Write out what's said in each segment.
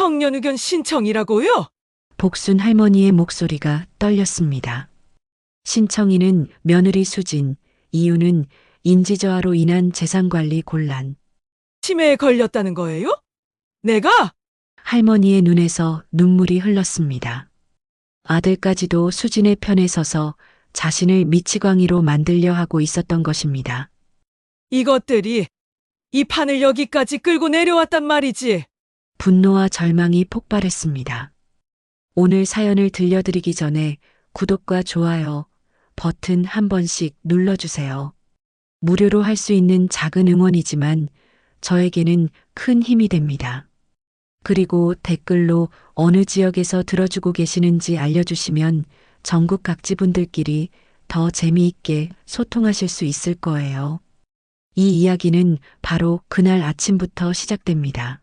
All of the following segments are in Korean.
청년 의견 신청이라고요? 복순 할머니의 목소리가 떨렸습니다. 신청인은 며느리 수진, 이유는 인지저하로 인한 재산관리 곤란. 치매에 걸렸다는 거예요? 내가? 할머니의 눈에서 눈물이 흘렀습니다. 아들까지도 수진의 편에 서서 자신을 미치광이로 만들려 하고 있었던 것입니다. 이것들이 이 판을 여기까지 끌고 내려왔단 말이지. 분노와 절망이 폭발했습니다. 오늘 사연을 들려드리기 전에 구독과 좋아요 버튼 한 번씩 눌러주세요. 무료로 할 수 있는 작은 응원이지만 저에게는 큰 힘이 됩니다. 그리고 댓글로 어느 지역에서 들어주고 계시는지 알려주시면 전국 각지 분들끼리 더 재미있게 소통하실 수 있을 거예요. 이 이야기는 바로 그날 아침부터 시작됩니다.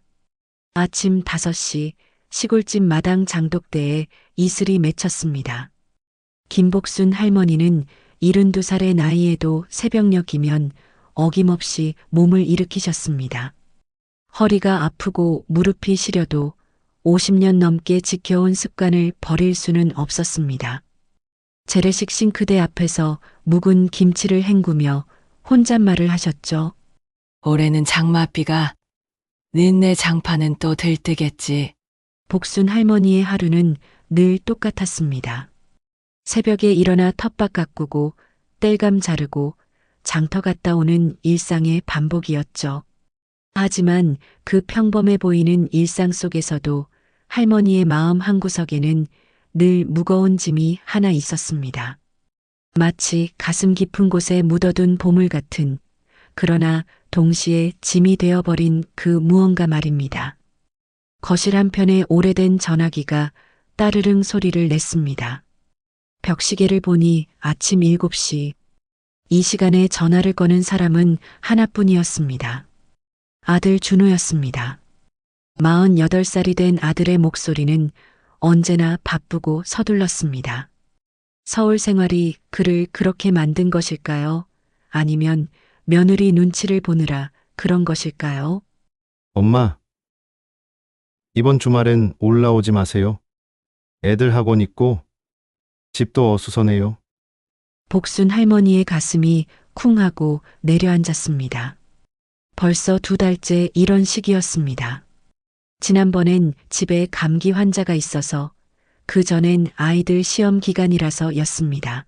아침 5시 시골집 마당 장독대에 이슬이 맺혔습니다. 김복순 할머니는 72살의 나이에도 새벽녘이면 어김없이 몸을 일으키셨습니다. 허리가 아프고 무릎이 시려도 50년 넘게 지켜온 습관을 버릴 수는 없었습니다. 재래식 싱크대 앞에서 묵은 김치를 헹구며 혼잣말을 하셨죠. 올해는 장맛비가 니네 장파는 또 들뜨겠지. 복순 할머니의 하루는 늘 똑같았습니다. 새벽에 일어나 텃밭 가꾸고 땔감 자르고 장터 갔다 오는 일상의 반복이었죠. 하지만 그 평범해 보이는 일상 속에서도 할머니의 마음 한구석에는 늘 무거운 짐이 하나 있었습니다. 마치 가슴 깊은 곳에 묻어둔 보물 같은, 그러나 동시에 짐이 되어버린 그 무언가 말입니다. 거실 한편에 오래된 전화기가 따르릉 소리를 냈습니다. 벽시계를 보니 아침 7시. 이 시간에 전화를 거는 사람은 하나뿐이었습니다. 아들 준호였습니다. 48살이 된 아들의 목소리는 언제나 바쁘고 서둘렀습니다. 서울 생활이 그를 그렇게 만든 것일까요? 아니면 며느리 눈치를 보느라 그런 것일까요? 엄마, 이번 주말엔 올라오지 마세요. 애들 학원 있고 집도 어수선해요. 복순 할머니의 가슴이 쿵하고 내려앉았습니다. 벌써 2달째 이런 시기였습니다. 지난번엔 집에 감기 환자가 있어서, 그 전엔 아이들 시험 기간이라서였습니다.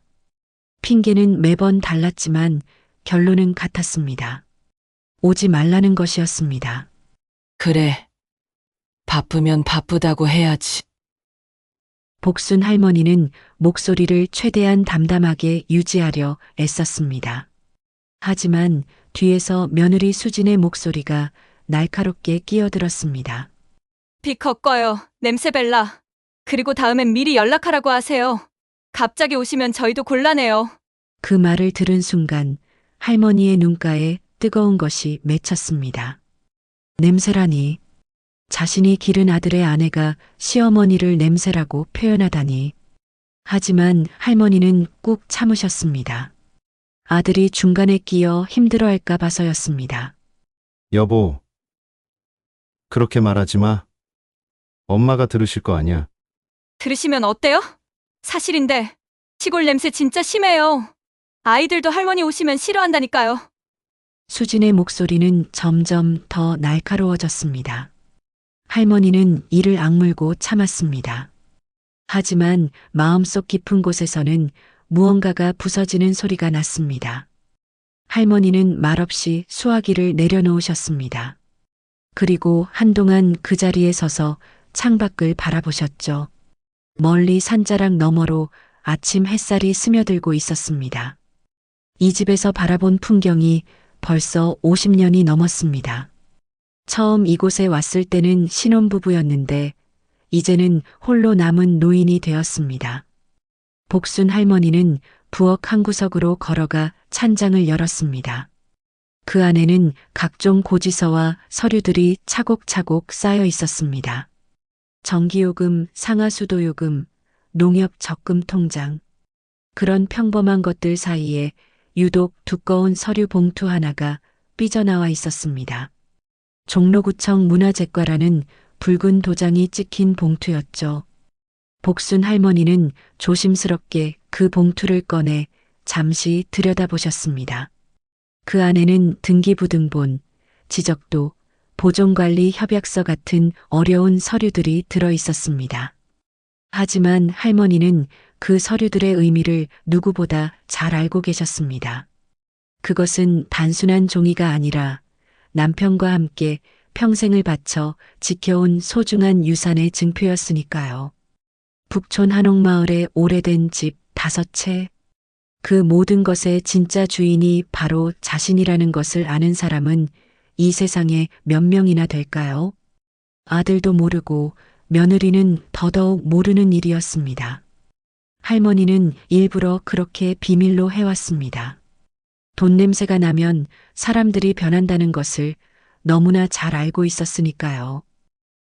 핑계는 매번 달랐지만 결론은 같았습니다. 오지 말라는 것이었습니다. 그래. 바쁘면 바쁘다고 해야지. 복순 할머니는 목소리를 최대한 담담하게 유지하려 애썼습니다. 하지만 뒤에서 며느리 수진의 목소리가 날카롭게 끼어들었습니다. 비 걷거요. 냄새벨라. 그리고 다음엔 미리 연락하라고 하세요. 갑자기 오시면 저희도 곤란해요. 그 말을 들은 순간 할머니의 눈가에 뜨거운 것이 맺혔습니다. 냄새라니. 자신이 기른 아들의 아내가 시어머니를 냄새라고 표현하다니. 하지만 할머니는 꾹 참으셨습니다. 아들이 중간에 끼어 힘들어할까 봐서였습니다. 여보, 그렇게 말하지 마. 엄마가 들으실 거 아니야. 들으시면 어때요? 사실인데 시골 냄새 진짜 심해요. 아이들도 할머니 오시면 싫어한다니까요. 수진의 목소리는 점점 더 날카로워졌습니다. 할머니는 이를 악물고 참았습니다. 하지만 마음속 깊은 곳에서는 무언가가 부서지는 소리가 났습니다. 할머니는 말없이 수화기를 내려놓으셨습니다. 그리고 한동안 그 자리에 서서 창밖을 바라보셨죠. 멀리 산자락 너머로 아침 햇살이 스며들고 있었습니다. 이 집에서 바라본 풍경이 벌써 50년이 넘었습니다. 처음 이곳에 왔을 때는 신혼부부였는데 이제는 홀로 남은 노인이 되었습니다. 복순 할머니는 부엌 한 구석으로 걸어가 찬장을 열었습니다. 그 안에는 각종 고지서와 서류들이 차곡차곡 쌓여 있었습니다. 전기요금, 상하수도요금, 농협 적금 통장. 그런 평범한 것들 사이에 유독 두꺼운 서류 봉투 하나가 삐져나와 있었습니다. 종로구청 문화재과라는 붉은 도장이 찍힌 봉투였죠. 복순 할머니는 조심스럽게 그 봉투를 꺼내 잠시 들여다보셨습니다. 그 안에는 등기부등본, 지적도, 보존관리 협약서 같은 어려운 서류들이 들어 있었습니다. 하지만 할머니는 그 서류들의 의미를 누구보다 잘 알고 계셨습니다. 그것은 단순한 종이가 아니라 남편과 함께 평생을 바쳐 지켜온 소중한 유산의 증표였으니까요. 북촌 한옥마을의 오래된 집 5채. 그 모든 것의 진짜 주인이 바로 자신이라는 것을 아는 사람은 이 세상에 몇 명이나 될까요? 아들도 모르고 며느리는 더더욱 모르는 일이었습니다. 할머니는 일부러 그렇게 비밀로 해왔습니다. 돈 냄새가 나면 사람들이 변한다는 것을 너무나 잘 알고 있었으니까요.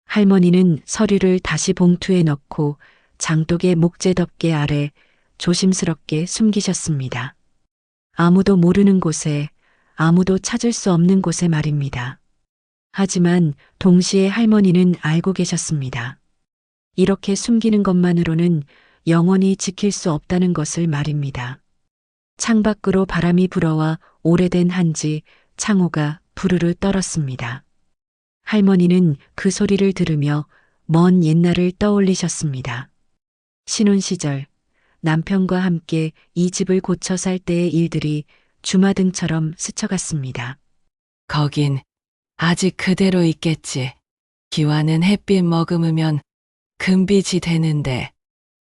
할머니는 서류를 다시 봉투에 넣고 장독의 목재 덮개 아래 조심스럽게 숨기셨습니다. 아무도 모르는 곳에, 아무도 찾을 수 없는 곳에 말입니다. 하지만 동시에 할머니는 알고 계셨습니다. 이렇게 숨기는 것만으로는 영원히 지킬 수 없다는 것을 말입니다. 창밖으로 바람이 불어와 오래된 한지 창호가 부르르 떨었습니다. 할머니는 그 소리를 들으며 먼 옛날을 떠올리셨습니다. 신혼 시절 남편과 함께 이 집을 고쳐 살 때의 일들이 주마등처럼 스쳐갔습니다. 거긴 아직 그대로 있겠지. 기와는 햇빛 머금으면 금빛이 되는데.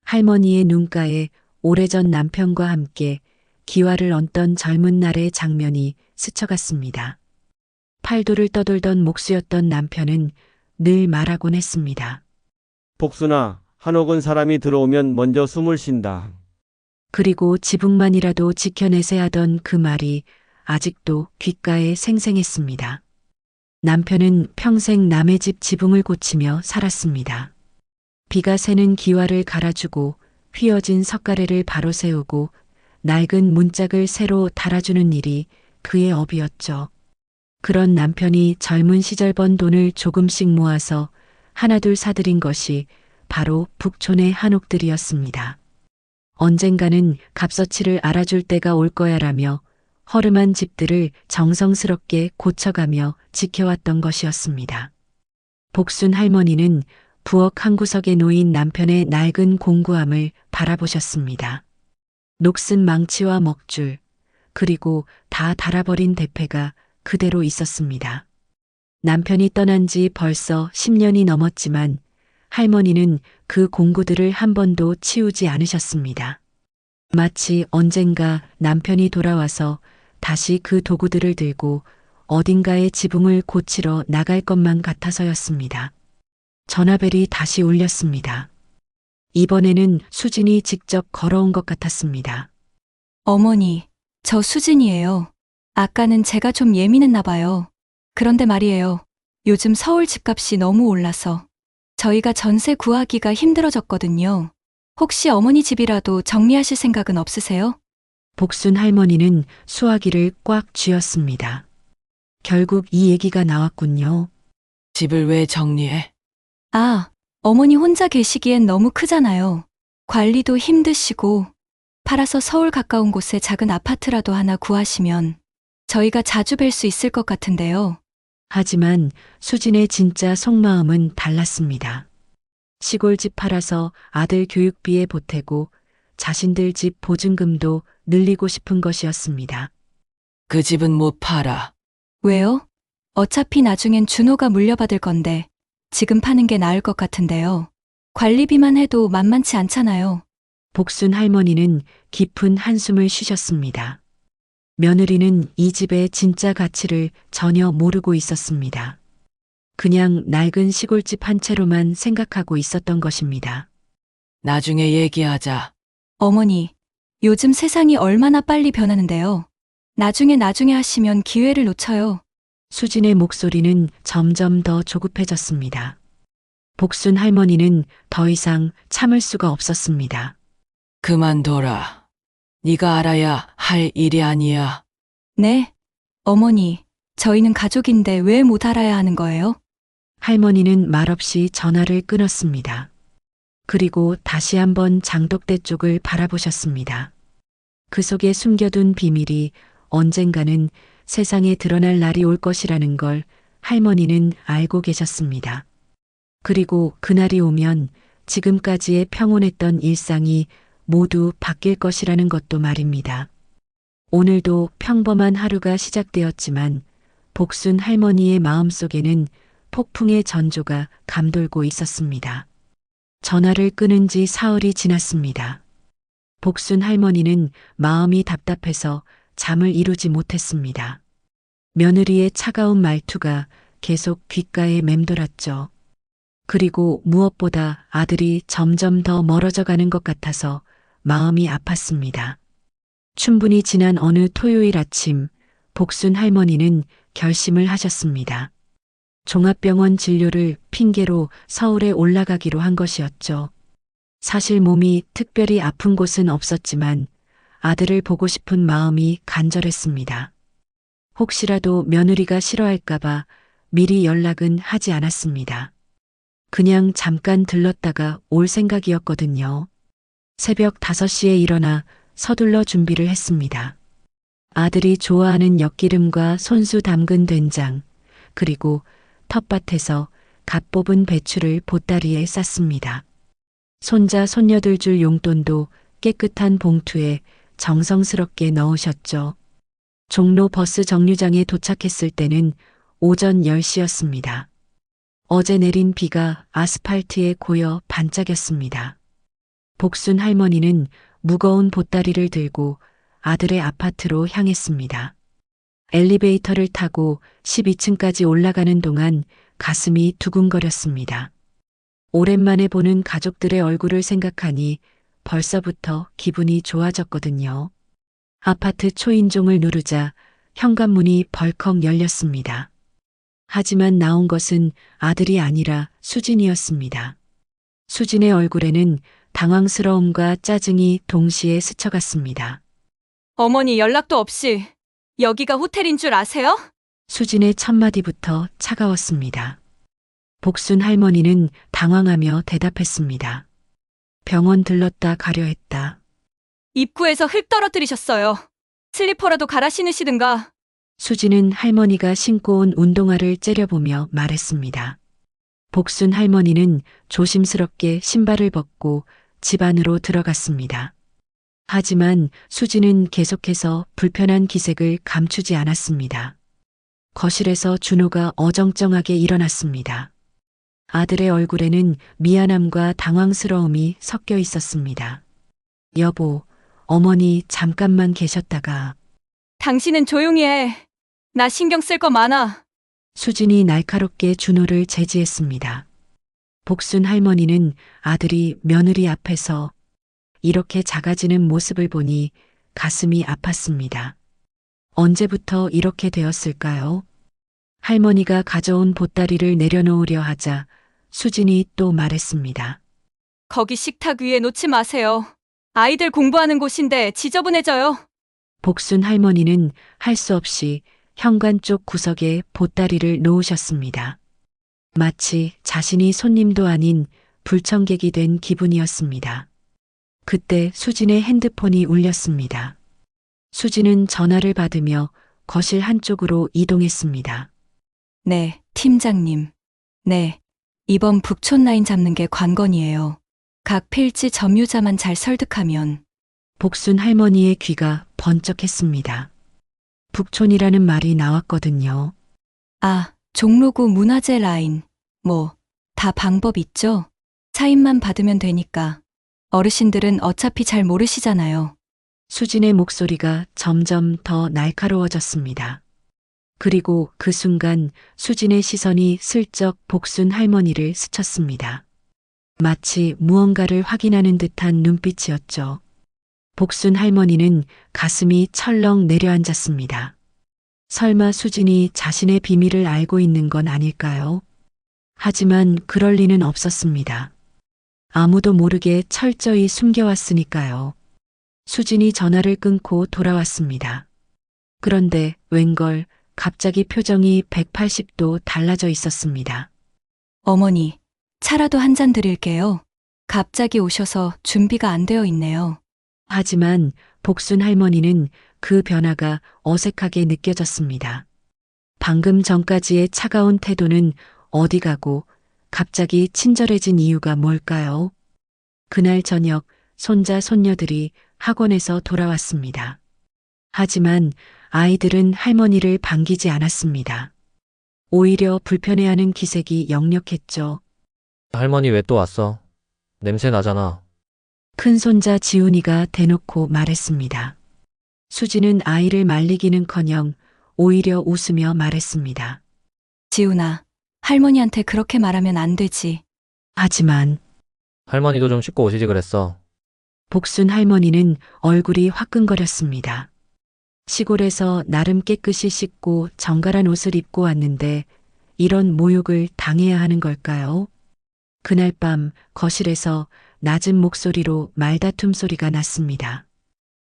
할머니의 눈가에 오래전 남편과 함께 기와를 얹던 젊은 날의 장면이 스쳐갔습니다. 팔도를 떠돌던 목수였던 남편은 늘 말하곤 했습니다. 복순아, 한옥은 사람이 들어오면 먼저 숨을 쉰다. 그리고 지붕만이라도 지켜내세야 하던 그 말이 아직도 귓가에 생생했습니다. 남편은 평생 남의 집 지붕을 고치며 살았습니다. 비가 새는 기와를 갈아주고 휘어진 석가래를 바로 세우고 낡은 문짝을 새로 달아주는 일이 그의 업이었죠. 그런 남편이 젊은 시절 번 돈을 조금씩 모아서 하나둘 사들인 것이 바로 북촌의 한옥들이었습니다. 언젠가는 값어치를 알아줄 때가 올 거야라며 허름한 집들을 정성스럽게 고쳐가며 지켜왔던 것이었습니다. 복순 할머니는 부엌 한 구석에 놓인 남편의 낡은 공구함을 바라보셨습니다. 녹슨 망치와 먹줄, 그리고 다 닳아버린 대패가 그대로 있었습니다. 남편이 떠난 지 벌써 10년이 넘었지만 할머니는 그 공구들을 한 번도 치우지 않으셨습니다. 마치 언젠가 남편이 돌아와서 다시 그 도구들을 들고 어딘가의 지붕을 고치러 나갈 것만 같아서였습니다. 전화벨이 다시 울렸습니다. 이번에는 수진이 직접 걸어온 것 같았습니다. 어머니, 저 수진이에요. 아까는 제가 좀 예민했나 봐요. 그런데 말이에요. 요즘 서울 집값이 너무 올라서 저희가 전세 구하기가 힘들어졌거든요. 혹시 어머니 집이라도 정리하실 생각은 없으세요? 복순 할머니는 수화기를 꽉 쥐었습니다. 결국 이 얘기가 나왔군요. 집을 왜 정리해? 아, 어머니 혼자 계시기엔 너무 크잖아요. 관리도 힘드시고 팔아서 서울 가까운 곳에 작은 아파트라도 하나 구하시면 저희가 자주 뵐 수 있을 것 같은데요. 하지만 수진의 진짜 속마음은 달랐습니다. 시골집 팔아서 아들 교육비에 보태고 자신들 집 보증금도 늘리고 싶은 것이었습니다. 그 집은 못 팔아. 왜요? 어차피 나중엔 준호가 물려받을 건데 지금 파는 게 나을 것 같은데요. 관리비만 해도 만만치 않잖아요. 복순 할머니는 깊은 한숨을 쉬셨습니다. 며느리는 이 집의 진짜 가치를 전혀 모르고 있었습니다. 그냥 낡은 시골집 한 채로만 생각하고 있었던 것입니다. 나중에 얘기하자. 어머니, 요즘 세상이 얼마나 빨리 변하는데요. 나중에 하시면 기회를 놓쳐요. 수진의 목소리는 점점 더 조급해졌습니다. 복순 할머니는 더 이상 참을 수가 없었습니다. 그만둬라. 네가 알아야 할 일이 아니야. 네? 어머니, 저희는 가족인데 왜 못 알아야 하는 거예요? 할머니는 말없이 전화를 끊었습니다. 그리고 다시 한번 장독대 쪽을 바라보셨습니다. 그 속에 숨겨둔 비밀이 언젠가는 세상에 드러날 날이 올 것이라는 걸 할머니는 알고 계셨습니다. 그리고 그날이 오면 지금까지의 평온했던 일상이 모두 바뀔 것이라는 것도 말입니다. 오늘도 평범한 하루가 시작되었지만 복순 할머니의 마음속에는 폭풍의 전조가 감돌고 있었습니다. 전화를 끊은 지 사흘이 지났습니다. 복순 할머니는 마음이 답답해서 잠을 이루지 못했습니다. 며느리의 차가운 말투가 계속 귓가에 맴돌았죠. 그리고 무엇보다 아들이 점점 더 멀어져 가는 것 같아서 마음이 아팠습니다. 충분히 지난 어느 토요일 아침, 복순 할머니는 결심을 하셨습니다. 종합병원 진료를 핑계로 서울에 올라가기로 한 것이었죠. 사실 몸이 특별히 아픈 곳은 없었지만 아들을 보고 싶은 마음이 간절했습니다. 혹시라도 며느리가 싫어할까봐 미리 연락은 하지 않았습니다. 그냥 잠깐 들렀다가 올 생각이었거든요. 새벽 5시에 일어나 서둘러 준비를 했습니다. 아들이 좋아하는 엿기름과 손수 담근 된장, 그리고 텃밭에서 갓 뽑은 배추를 보따리에 쌌습니다. 손자 손녀들 줄 용돈도 깨끗한 봉투에 정성스럽게 넣으셨죠. 종로 버스 정류장에 도착했을 때는 오전 10시였습니다. 어제 내린 비가 아스팔트에 고여 반짝였습니다. 복순 할머니는 무거운 보따리를 들고 아들의 아파트로 향했습니다. 엘리베이터를 타고 12층까지 올라가는 동안 가슴이 두근거렸습니다. 오랜만에 보는 가족들의 얼굴을 생각하니 벌써부터 기분이 좋아졌거든요. 아파트 초인종을 누르자 현관문이 벌컥 열렸습니다. 하지만 나온 것은 아들이 아니라 수진이었습니다. 수진의 얼굴에는 당황스러움과 짜증이 동시에 스쳐갔습니다. 어머니 연락도 없이 여기가 호텔인 줄 아세요? 수진의 첫마디부터 차가웠습니다. 복순 할머니는 당황하며 대답했습니다. 병원 들렀다 가려 했다. 입구에서 흙 떨어뜨리셨어요. 슬리퍼라도 갈아 신으시든가. 수진은 할머니가 신고 온 운동화를 째려보며 말했습니다. 복순 할머니는 조심스럽게 신발을 벗고 집 안으로 들어갔습니다. 하지만 수진은 계속해서 불편한 기색을 감추지 않았습니다. 거실에서 준호가 어정쩡하게 일어났습니다. 아들의 얼굴에는 미안함과 당황스러움이 섞여 있었습니다. 여보, 어머니 잠깐만 계셨다가. 당신은 조용히 해. 나 신경 쓸 거 많아. 수진이 날카롭게 준호를 제지했습니다. 복순 할머니는 아들이 며느리 앞에서 이렇게 작아지는 모습을 보니 가슴이 아팠습니다. 언제부터 이렇게 되었을까요? 할머니가 가져온 보따리를 내려놓으려 하자 수진이 또 말했습니다. 거기 식탁 위에 놓지 마세요. 아이들 공부하는 곳인데 지저분해져요. 복순 할머니는 할 수 없이 현관 쪽 구석에 보따리를 놓으셨습니다. 마치 자신이 손님도 아닌 불청객이 된 기분이었습니다. 그때 수진의 핸드폰이 울렸습니다. 수진은 전화를 받으며 거실 한쪽으로 이동했습니다. 네, 팀장님. 네, 이번 북촌 라인 잡는 게 관건이에요. 각 필지 점유자만 잘 설득하면. 복순 할머니의 귀가 번쩍했습니다. 북촌이라는 말이 나왔거든요. 아, 종로구 문화재 라인. 뭐, 다 방법 있죠? 사인만 받으면 되니까. 어르신들은 어차피 잘 모르시잖아요. 수진의 목소리가 점점 더 날카로워졌습니다. 그리고 그 순간 수진의 시선이 슬쩍 복순 할머니를 스쳤습니다. 마치 무언가를 확인하는 듯한 눈빛이었죠. 복순 할머니는 가슴이 철렁 내려앉았습니다. 설마 수진이 자신의 비밀을 알고 있는 건 아닐까요? 하지만 그럴 리는 없었습니다. 아무도 모르게 철저히 숨겨왔으니까요. 수진이 전화를 끊고 돌아왔습니다. 그런데 웬걸 갑자기 표정이 180도 달라져 있었습니다. 어머니, 차라도 한 잔 드릴게요. 갑자기 오셔서 준비가 안 되어 있네요. 하지만 복순 할머니는 그 변화가 어색하게 느껴졌습니다. 방금 전까지의 차가운 태도는 어디 가고 갑자기 친절해진 이유가 뭘까요? 그날 저녁 손자 손녀들이 학원에서 돌아왔습니다. 하지만 아이들은 할머니를 반기지 않았습니다. 오히려 불편해하는 기색이 역력했죠. 할머니 왜 또 왔어? 냄새 나잖아. 큰손자 지훈이가 대놓고 말했습니다. 수지는 아이를 말리기는커녕 오히려 웃으며 말했습니다. 지훈아, 할머니한테 그렇게 말하면 안 되지. 하지만 할머니도 좀 씻고 오시지 그랬어. 복순 할머니는 얼굴이 화끈거렸습니다. 시골에서 나름 깨끗이 씻고 정갈한 옷을 입고 왔는데 이런 모욕을 당해야 하는 걸까요? 그날 밤 거실에서 낮은 목소리로 말다툼 소리가 났습니다.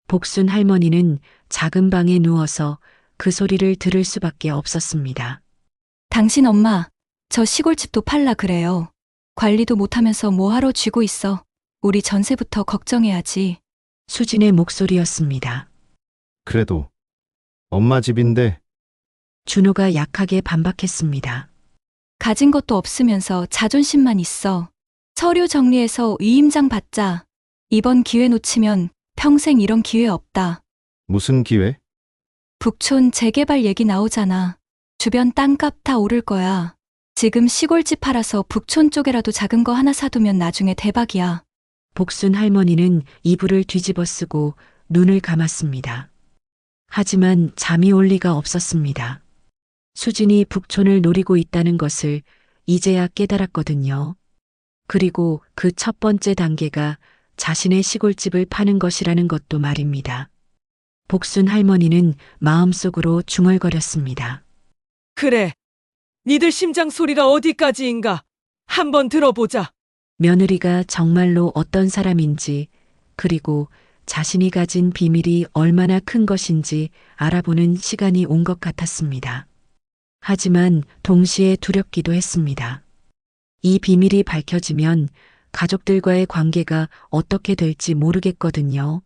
복순 할머니는 작은 방에 누워서 그 소리를 들을 수밖에 없었습니다. 당신 엄마, 저 시골집도 팔라 그래요. 관리도 못하면서 뭐하러 쥐고 있어. 우리 전세부터 걱정해야지. 수진의 목소리였습니다. 그래도 엄마 집인데 준호가 약하게 반박했습니다. 가진 것도 없으면서 자존심만 있어. 서류 정리해서 위임장 받자. 이번 기회 놓치면 평생 이런 기회 없다. 무슨 기회? 북촌 재개발 얘기 나오잖아. 주변 땅값 다 오를 거야. 지금 시골집 팔아서 북촌 쪽에라도 작은 거 하나 사두면 나중에 대박이야. 복순 할머니는 이불을 뒤집어 쓰고 눈을 감았습니다. 하지만 잠이 올 리가 없었습니다. 수진이 북촌을 노리고 있다는 것을 이제야 깨달았거든요. 그리고 그 첫 번째 단계가 자신의 시골집을 파는 것이라는 것도 말입니다. 복순 할머니는 마음속으로 중얼거렸습니다. 그래. 니들 심장 소리가 어디까지인가? 한번 들어보자. 며느리가 정말로 어떤 사람인지, 그리고 자신이 가진 비밀이 얼마나 큰 것인지 알아보는 시간이 온 것 같았습니다. 하지만 동시에 두렵기도 했습니다. 이 비밀이 밝혀지면 가족들과의 관계가 어떻게 될지 모르겠거든요.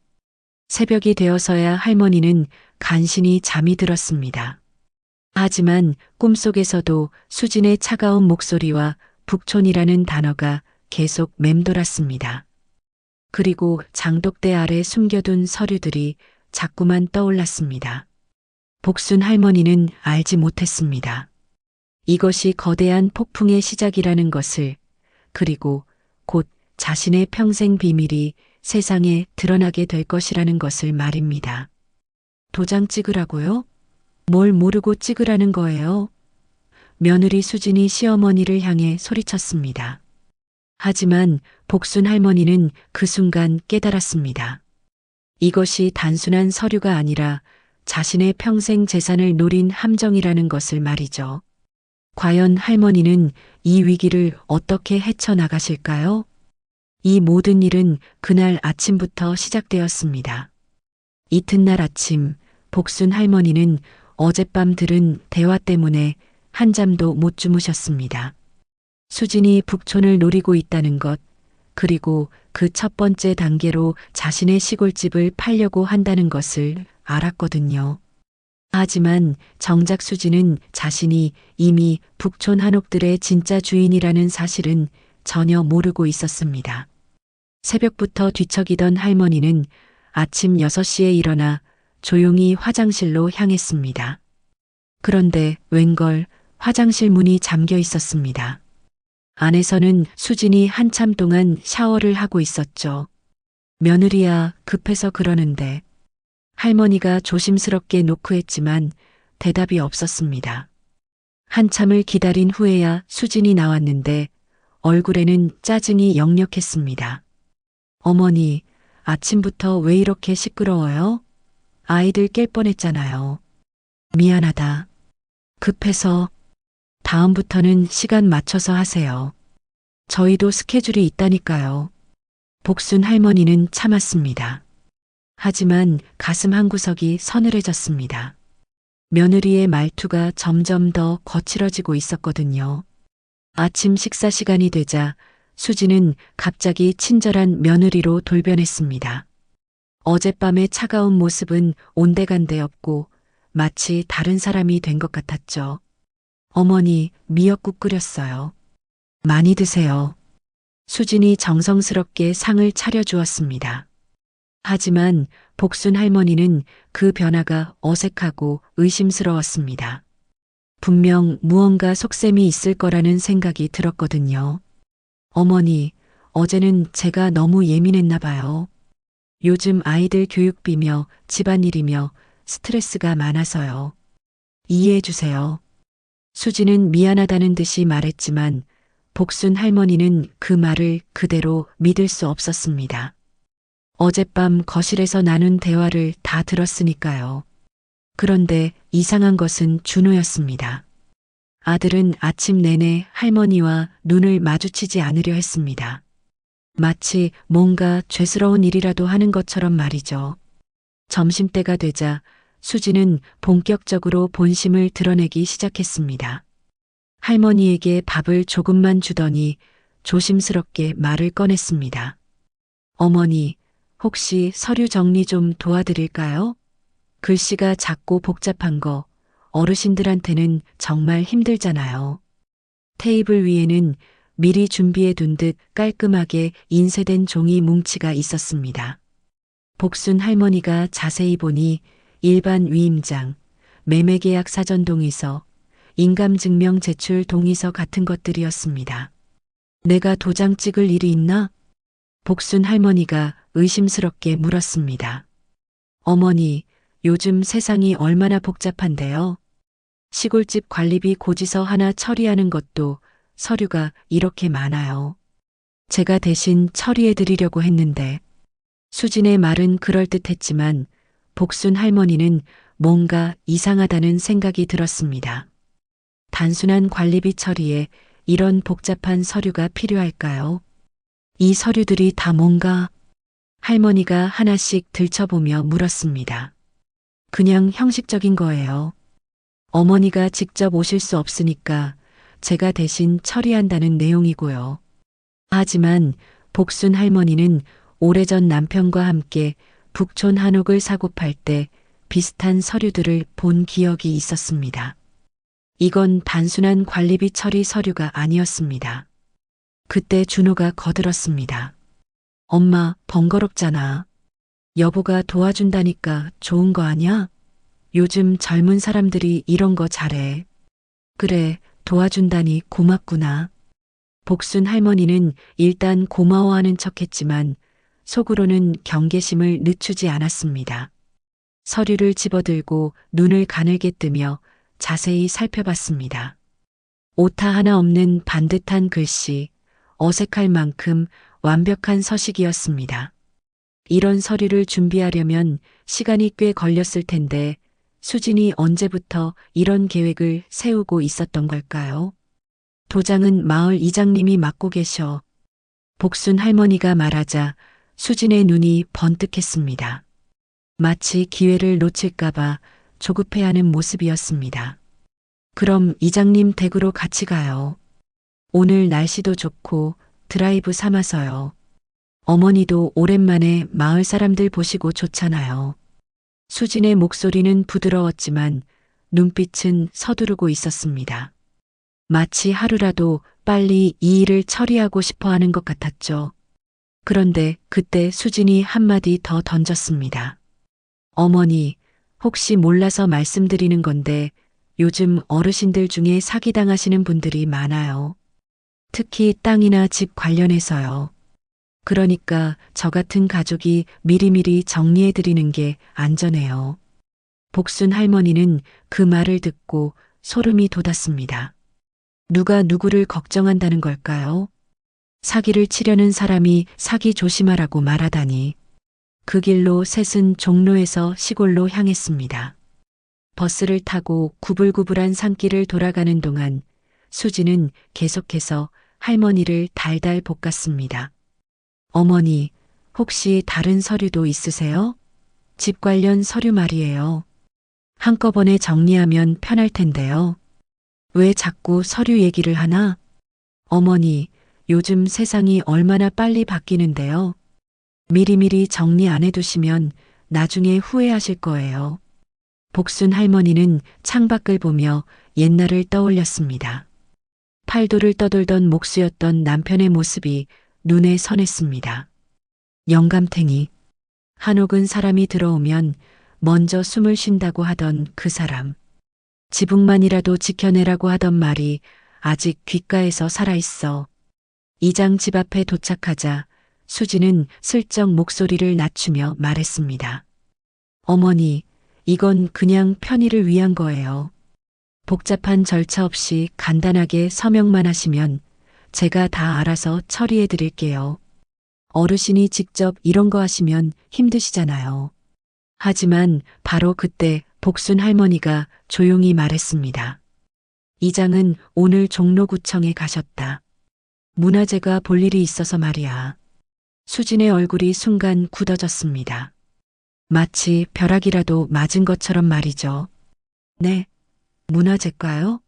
새벽이 되어서야 할머니는 간신히 잠이 들었습니다. 하지만 꿈속에서도 수진의 차가운 목소리와 북촌이라는 단어가 계속 맴돌았습니다. 그리고 장독대 아래 숨겨둔 서류들이 자꾸만 떠올랐습니다. 복순 할머니는 알지 못했습니다. 이것이 거대한 폭풍의 시작이라는 것을, 그리고 곧 자신의 평생 비밀이 세상에 드러나게 될 것이라는 것을 말입니다. 도장 찍으라고요? 뭘 모르고 찍으라는 거예요? 며느리 수진이 시어머니를 향해 소리쳤습니다. 하지만 복순 할머니는 그 순간 깨달았습니다. 이것이 단순한 서류가 아니라 자신의 평생 재산을 노린 함정이라는 것을 말이죠. 과연 할머니는 이 위기를 어떻게 헤쳐나가실까요? 이 모든 일은 그날 아침부터 시작되었습니다. 이튿날 아침, 복순 할머니는 어젯밤 들은 대화 때문에 한잠도 못 주무셨습니다. 수진이 북촌을 노리고 있다는 것, 그리고 그 첫 번째 단계로 자신의 시골집을 팔려고 한다는 것을 알았거든요. 하지만 정작 수진은 자신이 이미 북촌 한옥들의 진짜 주인이라는 사실은 전혀 모르고 있었습니다. 새벽부터 뒤척이던 할머니는 아침 6시에 일어나 조용히 화장실로 향했습니다. 그런데 웬걸 화장실 문이 잠겨 있었습니다. 안에서는 수진이 한참 동안 샤워를 하고 있었죠. 며느리야, 급해서 그러는데. 할머니가 조심스럽게 노크했지만 대답이 없었습니다. 한참을 기다린 후에야 수진이 나왔는데 얼굴에는 짜증이 역력했습니다. 어머니, 아침부터 왜 이렇게 시끄러워요? 아이들 깰 뻔했잖아요. 미안하다. 급해서. 다음부터는 시간 맞춰서 하세요. 저희도 스케줄이 있다니까요. 복순 할머니는 참았습니다. 하지만 가슴 한구석이 서늘해졌습니다. 며느리의 말투가 점점 더 거칠어지고 있었거든요. 아침 식사 시간이 되자 수지는 갑자기 친절한 며느리로 돌변했습니다. 어젯밤의 차가운 모습은 온데간데 없고 마치 다른 사람이 된 것 같았죠. 어머니, 미역국 끓였어요. 많이 드세요. 수진이 정성스럽게 상을 차려주었습니다. 하지만 복순 할머니는 그 변화가 어색하고 의심스러웠습니다. 분명 무언가 속셈이 있을 거라는 생각이 들었거든요. 어머니, 어제는 제가 너무 예민했나 봐요. 요즘 아이들 교육비며 집안일이며 스트레스가 많아서요. 이해해 주세요. 수지는 미안하다는 듯이 말했지만 복순 할머니는 그 말을 그대로 믿을 수 없었습니다. 어젯밤 거실에서 나눈 대화를 다 들었으니까요. 그런데 이상한 것은 준호였습니다. 아들은 아침 내내 할머니와 눈을 마주치지 않으려 했습니다. 마치 뭔가 죄스러운 일이라도 하는 것처럼 말이죠. 점심때가 되자 수지는 본격적으로 본심을 드러내기 시작했습니다. 할머니에게 밥을 조금만 주더니 조심스럽게 말을 꺼냈습니다. 어머니, 혹시 서류 정리 좀 도와드릴까요? 글씨가 작고 복잡한 거 어르신들한테는 정말 힘들잖아요. 테이블 위에는 미리 준비해 둔 듯 깔끔하게 인쇄된 종이 뭉치가 있었습니다. 복순 할머니가 자세히 보니 일반 위임장, 매매계약 사전 동의서, 인감증명 제출 동의서 같은 것들이었습니다. 내가 도장 찍을 일이 있나? 복순 할머니가 의심스럽게 물었습니다. 어머니, 요즘 세상이 얼마나 복잡한데요. 시골집 관리비 고지서 하나 처리하는 것도 서류가 이렇게 많아요. 제가 대신 처리해 드리려고 했는데 수진의 말은 그럴듯했지만 복순 할머니는 뭔가 이상하다는 생각이 들었습니다. 단순한 관리비 처리에 이런 복잡한 서류가 필요할까요? 이 서류들이 다 뭔가? 할머니가 하나씩 들춰보며 물었습니다. 그냥 형식적인 거예요. 어머니가 직접 오실 수 없으니까 제가 대신 처리한다는 내용이고요. 하지만 복순 할머니는 오래전 남편과 함께 북촌 한옥을 사고 팔 때 비슷한 서류들을 본 기억이 있었습니다. 이건 단순한 관리비 처리 서류가 아니었습니다. 그때 준호가 거들었습니다. 엄마, 번거롭잖아. 여보가 도와준다니까 좋은 거 아냐? 요즘 젊은 사람들이 이런 거 잘해. 그래, 도와준다니 고맙구나. 복순 할머니는 일단 고마워하는 척했지만 속으로는 경계심을 늦추지 않았습니다. 서류를 집어들고 눈을 가늘게 뜨며 자세히 살펴봤습니다. 오타 하나 없는 반듯한 글씨, 어색할 만큼 완벽한 서식이었습니다. 이런 서류를 준비하려면 시간이 꽤 걸렸을 텐데 수진이 언제부터 이런 계획을 세우고 있었던 걸까요? 도장은 마을 이장님이 맡고 계셔. 복순 할머니가 말하자 수진의 눈이 번뜩했습니다. 마치 기회를 놓칠까봐 조급해하는 모습이었습니다. 그럼 이장님 댁으로 같이 가요. 오늘 날씨도 좋고 드라이브 삼아서요. 어머니도 오랜만에 마을 사람들 보시고 좋잖아요. 수진의 목소리는 부드러웠지만 눈빛은 서두르고 있었습니다. 마치 하루라도 빨리 이 일을 처리하고 싶어 하는 것 같았죠. 그런데 그때 수진이 한마디 더 던졌습니다. 어머니, 혹시 몰라서 말씀드리는 건데 요즘 어르신들 중에 사기당하시는 분들이 많아요. 특히 땅이나 집 관련해서요. 그러니까 저 같은 가족이 미리미리 정리해드리는 게 안전해요. 복순 할머니는 그 말을 듣고 소름이 돋았습니다. 누가 누구를 걱정한다는 걸까요? 사기를 치려는 사람이 사기 조심하라고 말하다니. 그 길로 셋은 종로에서 시골로 향했습니다. 버스를 타고 구불구불한 산길을 돌아가는 동안 수지는 계속해서 할머니를 달달 볶았습니다. 어머니, 혹시 다른 서류도 있으세요? 집 관련 서류 말이에요. 한꺼번에 정리하면 편할 텐데요. 왜 자꾸 서류 얘기를 하나? 어머니, 요즘 세상이 얼마나 빨리 바뀌는데요. 미리미리 정리 안 해두시면 나중에 후회하실 거예요. 복순 할머니는 창밖을 보며 옛날을 떠올렸습니다. 팔도를 떠돌던 목수였던 남편의 모습이 눈에 선했습니다. 영감탱이. 한옥은 사람이 들어오면 먼저 숨을 쉰다고 하던 그 사람. 지붕만이라도 지켜내라고 하던 말이 아직 귓가에서 살아있어. 이장 집 앞에 도착하자 수지는 슬쩍 목소리를 낮추며 말했습니다. 어머니, 이건 그냥 편의를 위한 거예요. 복잡한 절차 없이 간단하게 서명만 하시면 제가 다 알아서 처리해 드릴게요. 어르신이 직접 이런 거 하시면 힘드시잖아요. 하지만 바로 그때 복순 할머니가 조용히 말했습니다. 이장은 오늘 종로구청에 가셨다. 문화재가 볼 일이 있어서 말이야. 수진의 얼굴이 순간 굳어졌습니다. 마치 벼락이라도 맞은 것처럼 말이죠. 네, 문화재과요?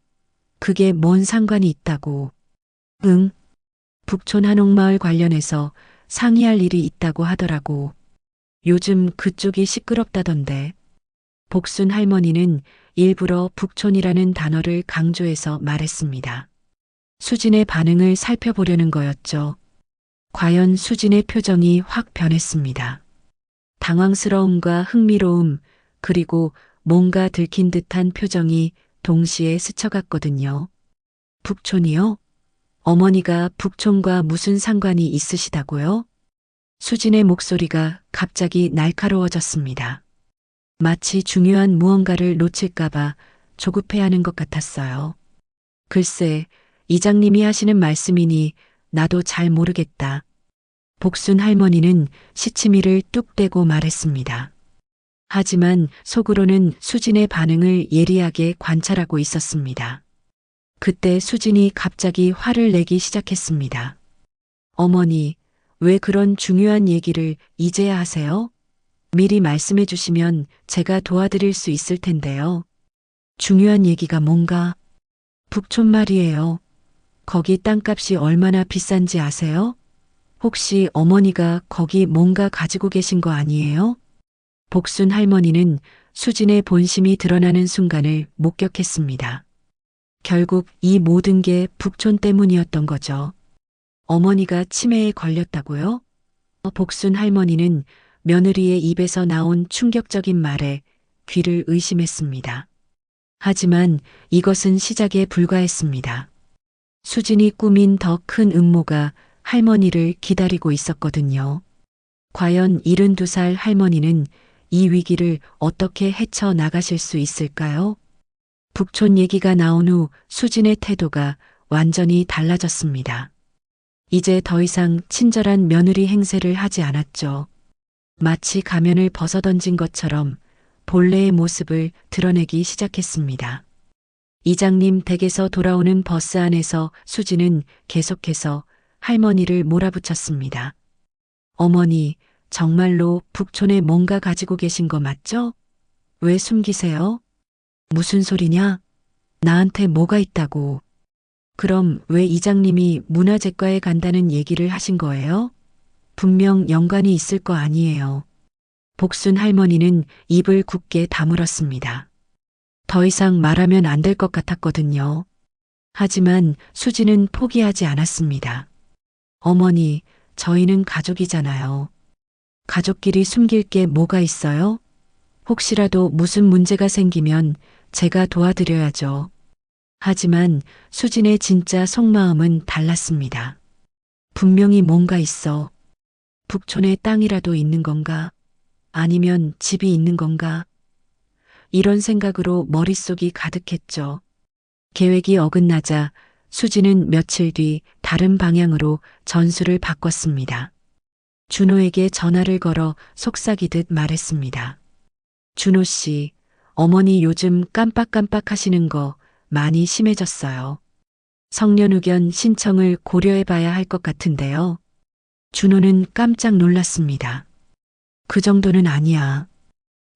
그게 뭔 상관이 있다고. 응, 북촌 한옥마을 관련해서 상의할 일이 있다고 하더라고. 요즘 그쪽이 시끄럽다던데. 복순 할머니는 일부러 북촌이라는 단어를 강조해서 말했습니다. 수진의 반응을 살펴보려는 거였죠. 과연 수진의 표정이 확 변했습니다. 당황스러움과 흥미로움, 그리고 뭔가 들킨 듯한 표정이 동시에 스쳐갔거든요. 북촌이요? 어머니가 북촌과 무슨 상관이 있으시다고요? 수진의 목소리가 갑자기 날카로워졌습니다. 마치 중요한 무언가를 놓칠까봐 조급해하는 것 같았어요. 글쎄, 이장님이 하시는 말씀이니 나도 잘 모르겠다. 복순 할머니는 시치미를 뚝 떼고 말했습니다. 하지만 속으로는 수진의 반응을 예리하게 관찰하고 있었습니다. 그때 수진이 갑자기 화를 내기 시작했습니다. 어머니, 왜 그런 중요한 얘기를 이제야 하세요? 미리 말씀해 주시면 제가 도와드릴 수 있을 텐데요. 중요한 얘기가 뭔가? 북촌 말이에요. 거기 땅값이 얼마나 비싼지 아세요? 혹시 어머니가 거기 뭔가 가지고 계신 거 아니에요? 복순 할머니는 수진의 본심이 드러나는 순간을 목격했습니다. 결국 이 모든 게 북촌 때문이었던 거죠. 어머니가 치매에 걸렸다고요? 복순 할머니는 며느리의 입에서 나온 충격적인 말에 귀를 의심했습니다. 하지만 이것은 시작에 불과했습니다. 수진이 꾸민 더 큰 음모가 할머니를 기다리고 있었거든요. 과연 72살 할머니는 이 위기를 어떻게 헤쳐나가실 수 있을까요? 북촌 얘기가 나온 후 수진의 태도가 완전히 달라졌습니다. 이제 더 이상 친절한 며느리 행세를 하지 않았죠. 마치 가면을 벗어던진 것처럼 본래의 모습을 드러내기 시작했습니다. 이장님 댁에서 돌아오는 버스 안에서 수진은 계속해서 할머니를 몰아붙였습니다. 어머니, 정말로 북촌에 뭔가 가지고 계신 거 맞죠? 왜 숨기세요? 무슨 소리냐? 나한테 뭐가 있다고. 그럼 왜 이장님이 문화재과에 간다는 얘기를 하신 거예요? 분명 연관이 있을 거 아니에요. 복순 할머니는 입을 굳게 다물었습니다. 더 이상 말하면 안 될 것 같았거든요. 하지만 수지는 포기하지 않았습니다. 어머니, 저희는 가족이잖아요. 가족끼리 숨길 게 뭐가 있어요? 혹시라도 무슨 문제가 생기면 제가 도와드려야죠. 하지만 수진의 진짜 속마음은 달랐습니다. 분명히 뭔가 있어. 북촌에 땅이라도 있는 건가? 아니면 집이 있는 건가? 이런 생각으로 머릿속이 가득했죠. 계획이 어긋나자 수지는 며칠 뒤 다른 방향으로 전술을 바꿨습니다. 준호에게 전화를 걸어 속삭이듯 말했습니다. 준호 씨, 어머니 요즘 깜빡깜빡 하시는 거 많이 심해졌어요. 성년의견 신청을 고려해 봐야 할 것 같은데요. 준호는 깜짝 놀랐습니다. 그 정도는 아니야.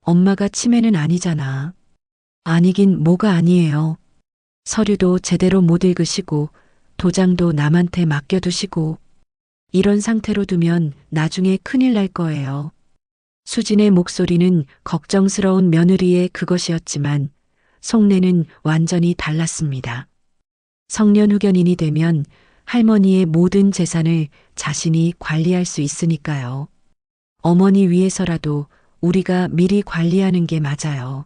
엄마가 치매는 아니잖아. 아니긴 뭐가 아니에요. 서류도 제대로 못 읽으시고 도장도 남한테 맡겨두시고 이런 상태로 두면 나중에 큰일 날 거예요. 수진의 목소리는 걱정스러운 며느리의 그것이었지만 속내는 완전히 달랐습니다. 성년후견인이 되면 할머니의 모든 재산을 자신이 관리할 수 있으니까요. 어머니 위해서라도 우리가 미리 관리하는 게 맞아요.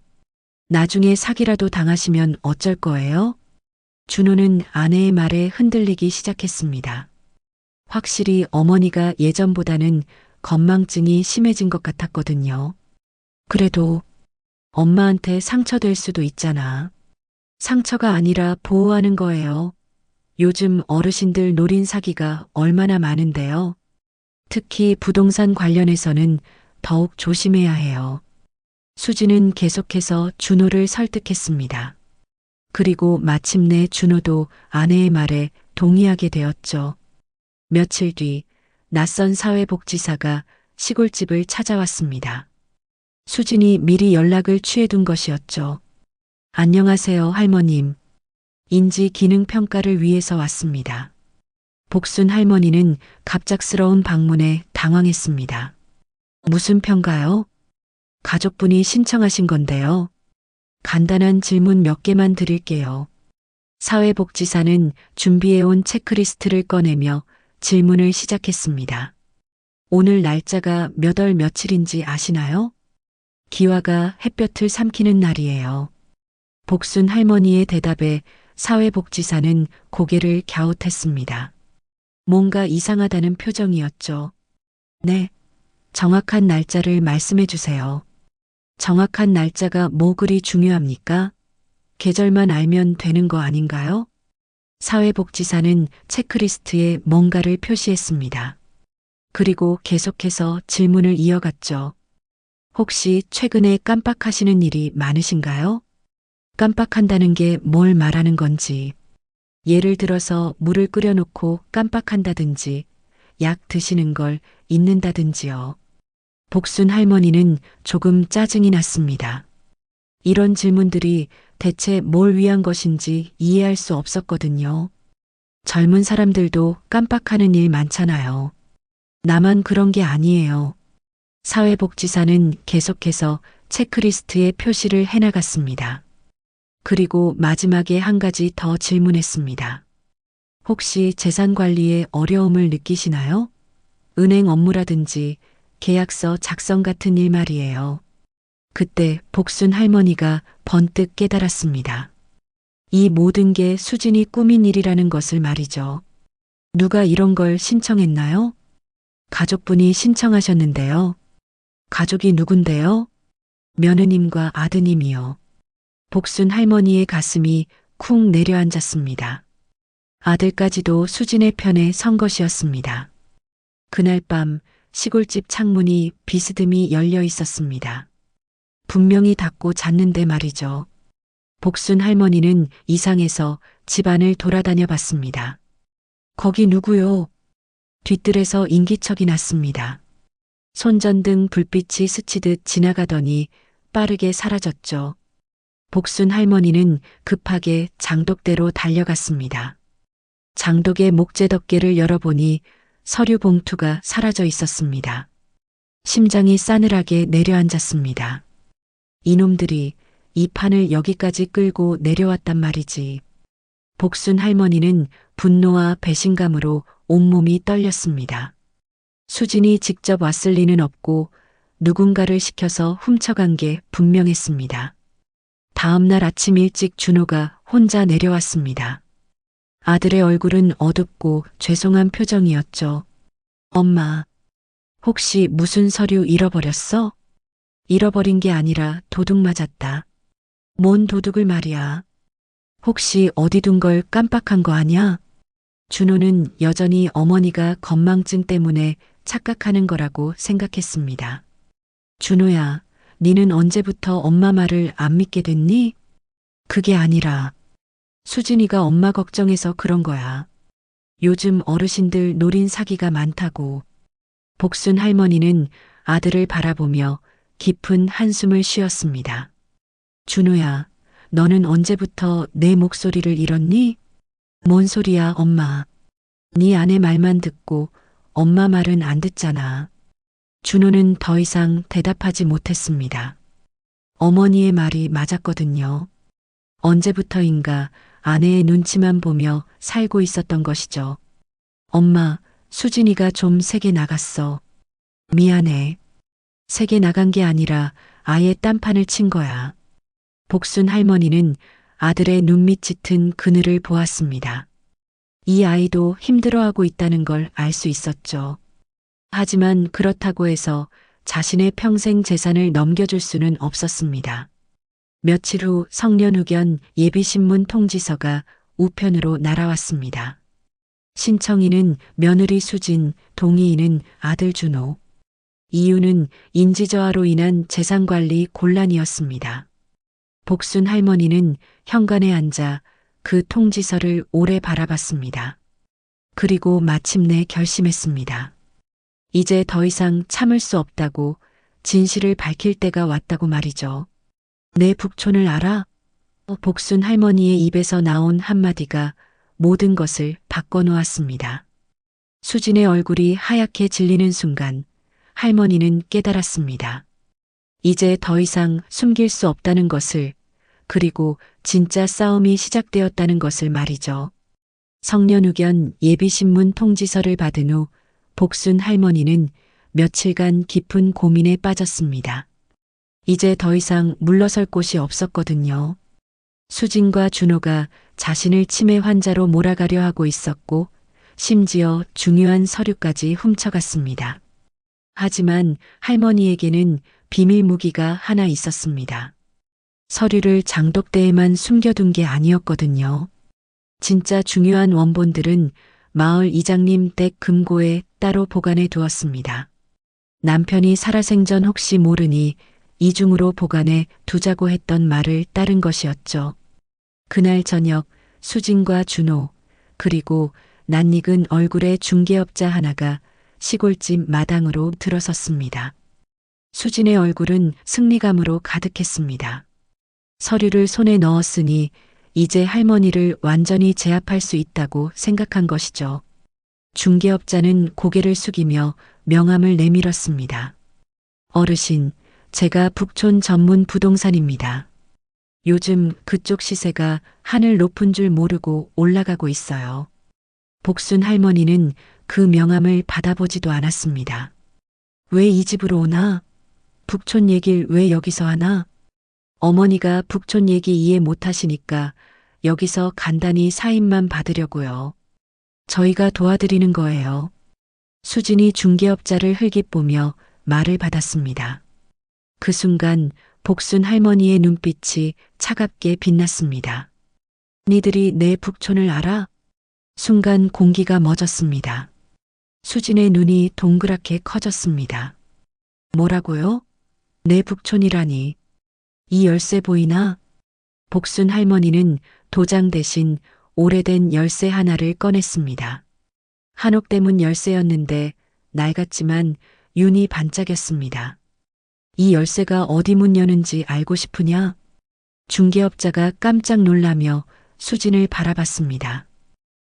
나중에 사기라도 당하시면 어쩔 거예요? 준호는 아내의 말에 흔들리기 시작했습니다. 확실히 어머니가 예전보다는 건망증이 심해진 것 같았거든요. 그래도 엄마한테 상처될 수도 있잖아. 상처가 아니라 보호하는 거예요. 요즘 어르신들 노린 사기가 얼마나 많은데요. 특히 부동산 관련해서는 더욱 조심해야 해요. 수지는 계속해서 준호를 설득했습니다. 그리고 마침내 준호도 아내의 말에 동의하게 되었죠. 며칠 뒤 낯선 사회복지사가 시골집을 찾아왔습니다. 수진이 미리 연락을 취해둔 것이었죠. 안녕하세요, 할머님. 인지 기능 평가를 위해서 왔습니다. 복순 할머니는 갑작스러운 방문에 당황했습니다. 무슨 평가요? 가족분이 신청하신 건데요. 간단한 질문 몇 개만 드릴게요. 사회복지사는 준비해온 체크리스트를 꺼내며 질문을 시작했습니다. 오늘 날짜가 몇 월 며칠인지 아시나요? 기와가 햇볕을 삼키는 날이에요. 복순 할머니의 대답에 사회복지사는 고개를 갸웃했습니다. 뭔가 이상하다는 표정이었죠. 네, 정확한 날짜를 말씀해 주세요. 정확한 날짜가 뭐 그리 중요합니까? 계절만 알면 되는 거 아닌가요? 사회복지사는 체크리스트에 뭔가를 표시했습니다. 그리고 계속해서 질문을 이어갔죠. 혹시 최근에 깜빡하시는 일이 많으신가요? 깜빡한다는 게 뭘 말하는 건지. 예를 들어서 물을 끓여놓고 깜빡한다든지, 약 드시는 걸 잊는다든지요. 복순 할머니는 조금 짜증이 났습니다. 이런 질문들이 대체 뭘 위한 것인지 이해할 수 없었거든요. 젊은 사람들도 깜빡하는 일 많잖아요. 나만 그런 게 아니에요. 사회복지사는 계속해서 체크리스트에 표시를 해나갔습니다. 그리고 마지막에 한 가지 더 질문했습니다. 혹시 재산 관리에 어려움을 느끼시나요? 은행 업무라든지 계약서 작성 같은 일 말이에요. 그때 복순 할머니가 번뜩 깨달았습니다. 이 모든 게 수진이 꾸민 일이라는 것을 말이죠. 누가 이런 걸 신청했나요? 가족분이 신청하셨는데요. 가족이 누군데요? 며느님과 아드님이요. 복순 할머니의 가슴이 쿵 내려앉았습니다. 아들까지도 수진의 편에 선 것이었습니다. 그날 밤 시골집 창문이 비스듬히 열려 있었습니다. 분명히 닫고 잤는데 말이죠. 복순 할머니는 이상해서 집안을 돌아다녀 봤습니다. 거기 누구요? 뒤뜰에서 인기척이 났습니다. 손전등 불빛이 스치듯 지나가더니 빠르게 사라졌죠. 복순 할머니는 급하게 장독대로 달려갔습니다. 장독의 목재 덮개를 열어보니 서류 봉투가 사라져 있었습니다. 심장이 싸늘하게 내려앉았습니다. 이놈들이 이 판을 여기까지 끌고 내려왔단 말이지. 복순 할머니는 분노와 배신감으로 온몸이 떨렸습니다. 수진이 직접 왔을 리는 없고 누군가를 시켜서 훔쳐간 게 분명했습니다. 다음 날 아침 일찍 준호가 혼자 내려왔습니다. 아들의 얼굴은 어둡고 죄송한 표정이었죠. 엄마, 혹시 무슨 서류 잃어버렸어? 잃어버린 게 아니라 도둑 맞았다. 뭔 도둑을 말이야. 혹시 어디 둔 걸 깜빡한 거 아냐? 준호는 여전히 어머니가 건망증 때문에 착각하는 거라고 생각했습니다. 준호야, 니는 언제부터 엄마 말을 안 믿게 됐니? 그게 아니라 수진이가 엄마 걱정해서 그런 거야. 요즘 어르신들 노린 사기가 많다고. 복순 할머니는 아들을 바라보며 깊은 한숨을 쉬었습니다. 준호야, 너는 언제부터 내 목소리를 잃었니? 뭔 소리야, 엄마. 네 아내 말만 듣고 엄마 말은 안 듣잖아. 준호는 더 이상 대답하지 못했습니다. 어머니의 말이 맞았거든요. 언제부터인가 아내의 눈치만 보며 살고 있었던 것이죠. 엄마, 수진이가 좀 세게 나갔어. 미안해. 세게 나간 게 아니라 아예 딴판을 친 거야. 복순 할머니는 아들의 눈밑 짙은 그늘을 보았습니다. 이 아이도 힘들어하고 있다는 걸 알 수 있었죠. 하지만 그렇다고 해서 자신의 평생 재산을 넘겨줄 수는 없었습니다. 며칠 후 성년후견 예비신문 통지서가 우편으로 날아왔습니다. 신청인은 며느리 수진, 동의인은 아들 준호. 이유는 인지저하로 인한 재산관리 곤란이었습니다. 복순 할머니는 현관에 앉아 그 통지서를 오래 바라봤습니다. 그리고 마침내 결심했습니다. 이제 더 이상 참을 수 없다고 진실을 밝힐 때가 왔다고 말이죠. 내 북촌을 알아? 복순 할머니의 입에서 나온 한마디가 모든 것을 바꿔놓았습니다. 수진의 얼굴이 하얗게 질리는 순간 할머니는 깨달았습니다. 이제 더 이상 숨길 수 없다는 것을, 그리고 진짜 싸움이 시작되었다는 것을 말이죠. 성년후견 예비신문 통지서를 받은 후 복순 할머니는 며칠간 깊은 고민에 빠졌습니다. 이제 더 이상 물러설 곳이 없었거든요. 수진과 준호가 자신을 치매 환자로 몰아가려 하고 있었고, 심지어 중요한 서류까지 훔쳐갔습니다. 하지만 할머니에게는 비밀 무기가 하나 있었습니다. 서류를 장독대에만 숨겨둔 게 아니었거든요. 진짜 중요한 원본들은 마을 이장님 댁 금고에 따로 보관해 두었습니다. 남편이 살아생전 혹시 모르니 이중으로 보관해 두자고 했던 말을 따른 것이었죠. 그날 저녁 수진과 준호, 그리고 낯익은 얼굴의 중개업자 하나가 시골집 마당으로 들어섰습니다. 수진의 얼굴은 승리감으로 가득했습니다. 서류를 손에 넣었으니 이제 할머니를 완전히 제압할 수 있다고 생각한 것이죠. 중개업자는 고개를 숙이며 명함을 내밀었습니다. 어르신, 제가 북촌 전문 부동산입니다. 요즘 그쪽 시세가 하늘 높은 줄 모르고 올라가고 있어요. 복순 할머니는 그 명함을 받아보지도 않았습니다. 왜 이 집으로 오나? 북촌 얘길 왜 여기서 하나? 어머니가 북촌 얘기 이해 못하시니까 여기서 간단히 사인만 받으려고요. 저희가 도와드리는 거예요. 수진이 중개업자를 흘깃보며 말을 받았습니다. 그 순간 복순 할머니의 눈빛이 차갑게 빛났습니다. 니들이 내 북촌을 알아? 순간 공기가 멎었습니다. 수진의 눈이 동그랗게 커졌습니다. 뭐라고요? 내 북촌이라니. 이 열쇠 보이나? 복순 할머니는 도장 대신 오래된 열쇠 하나를 꺼냈습니다. 한옥대문 열쇠였는데 낡았지만 윤이 반짝였습니다. 이 열쇠가 어디 문 여는지 알고 싶으냐? 중개업자가 깜짝 놀라며 수진을 바라봤습니다.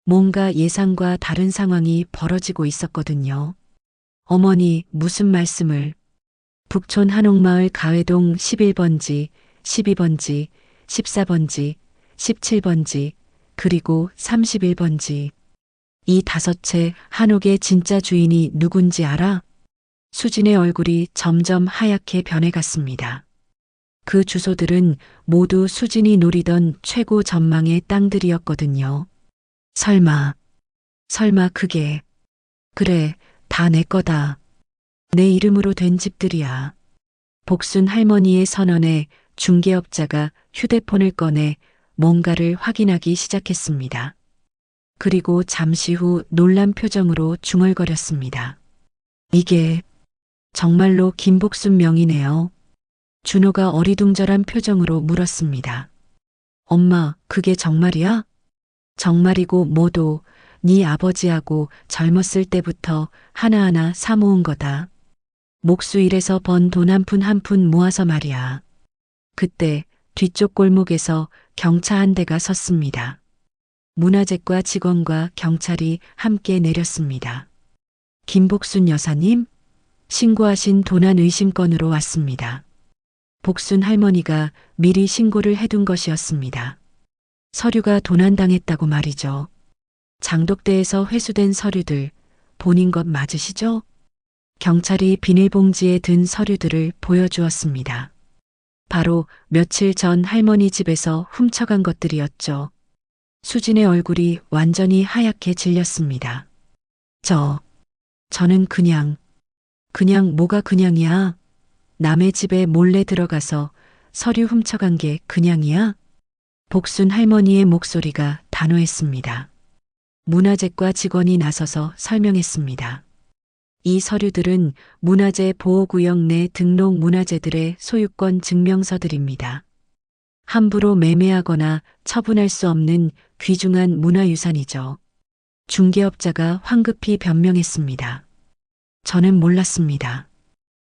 뭔가 예상과 다른 상황이 벌어지고 있었거든요. 어머니, 무슨 말씀을? 북촌 한옥마을 가회동 11번지, 12번지, 14번지, 17번지, 그리고 31번지. 이 5채 한옥의 진짜 주인이 누군지 알아? 수진의 얼굴이 점점 하얗게 변해갔습니다. 그 주소들은 모두 수진이 노리던 최고 전망의 땅들이었거든요. 설마 그게. 그래, 다 내 거다. 내 이름으로 된 집들이야. 복순 할머니의 선언에 중개업자가 휴대폰을 꺼내 뭔가를 확인하기 시작했습니다. 그리고 잠시 후 놀란 표정으로 중얼거렸습니다. 이게 정말로 김복순 명이네요. 준호가 어리둥절한 표정으로 물었습니다. 엄마, 그게 정말이야? 정말이고 뭐도 네 아버지하고 젊었을 때부터 하나하나 사모은 거다. 목수일에서 번 돈 한 푼 한 푼 모아서 말이야. 그때 뒤쪽 골목에서 경차 한 대가 섰습니다. 문화재과 직원과 경찰이 함께 내렸습니다. 김복순 여사님, 신고하신 도난 의심 건으로 왔습니다. 복순 할머니가 미리 신고를 해둔 것이었습니다. 서류가 도난당했다고 말이죠. 장독대에서 회수된 서류들 본인 것 맞으시죠? 경찰이 비닐봉지에 든 서류들을 보여주었습니다. 바로 며칠 전 할머니 집에서 훔쳐간 것들이었죠. 수진의 얼굴이 완전히 하얗게 질렸습니다. 저는 그냥 뭐가 그냥이야? 남의 집에 몰래 들어가서 서류 훔쳐간 게 그냥이야? 복순 할머니의 목소리가 단호했습니다. 문화재과 직원이 나서서 설명했습니다. 이 서류들은 문화재 보호구역 내 등록 문화재들의 소유권 증명서들입니다. 함부로 매매하거나 처분할 수 없는 귀중한 문화유산이죠. 중개업자가 황급히 변명했습니다. 저는 몰랐습니다.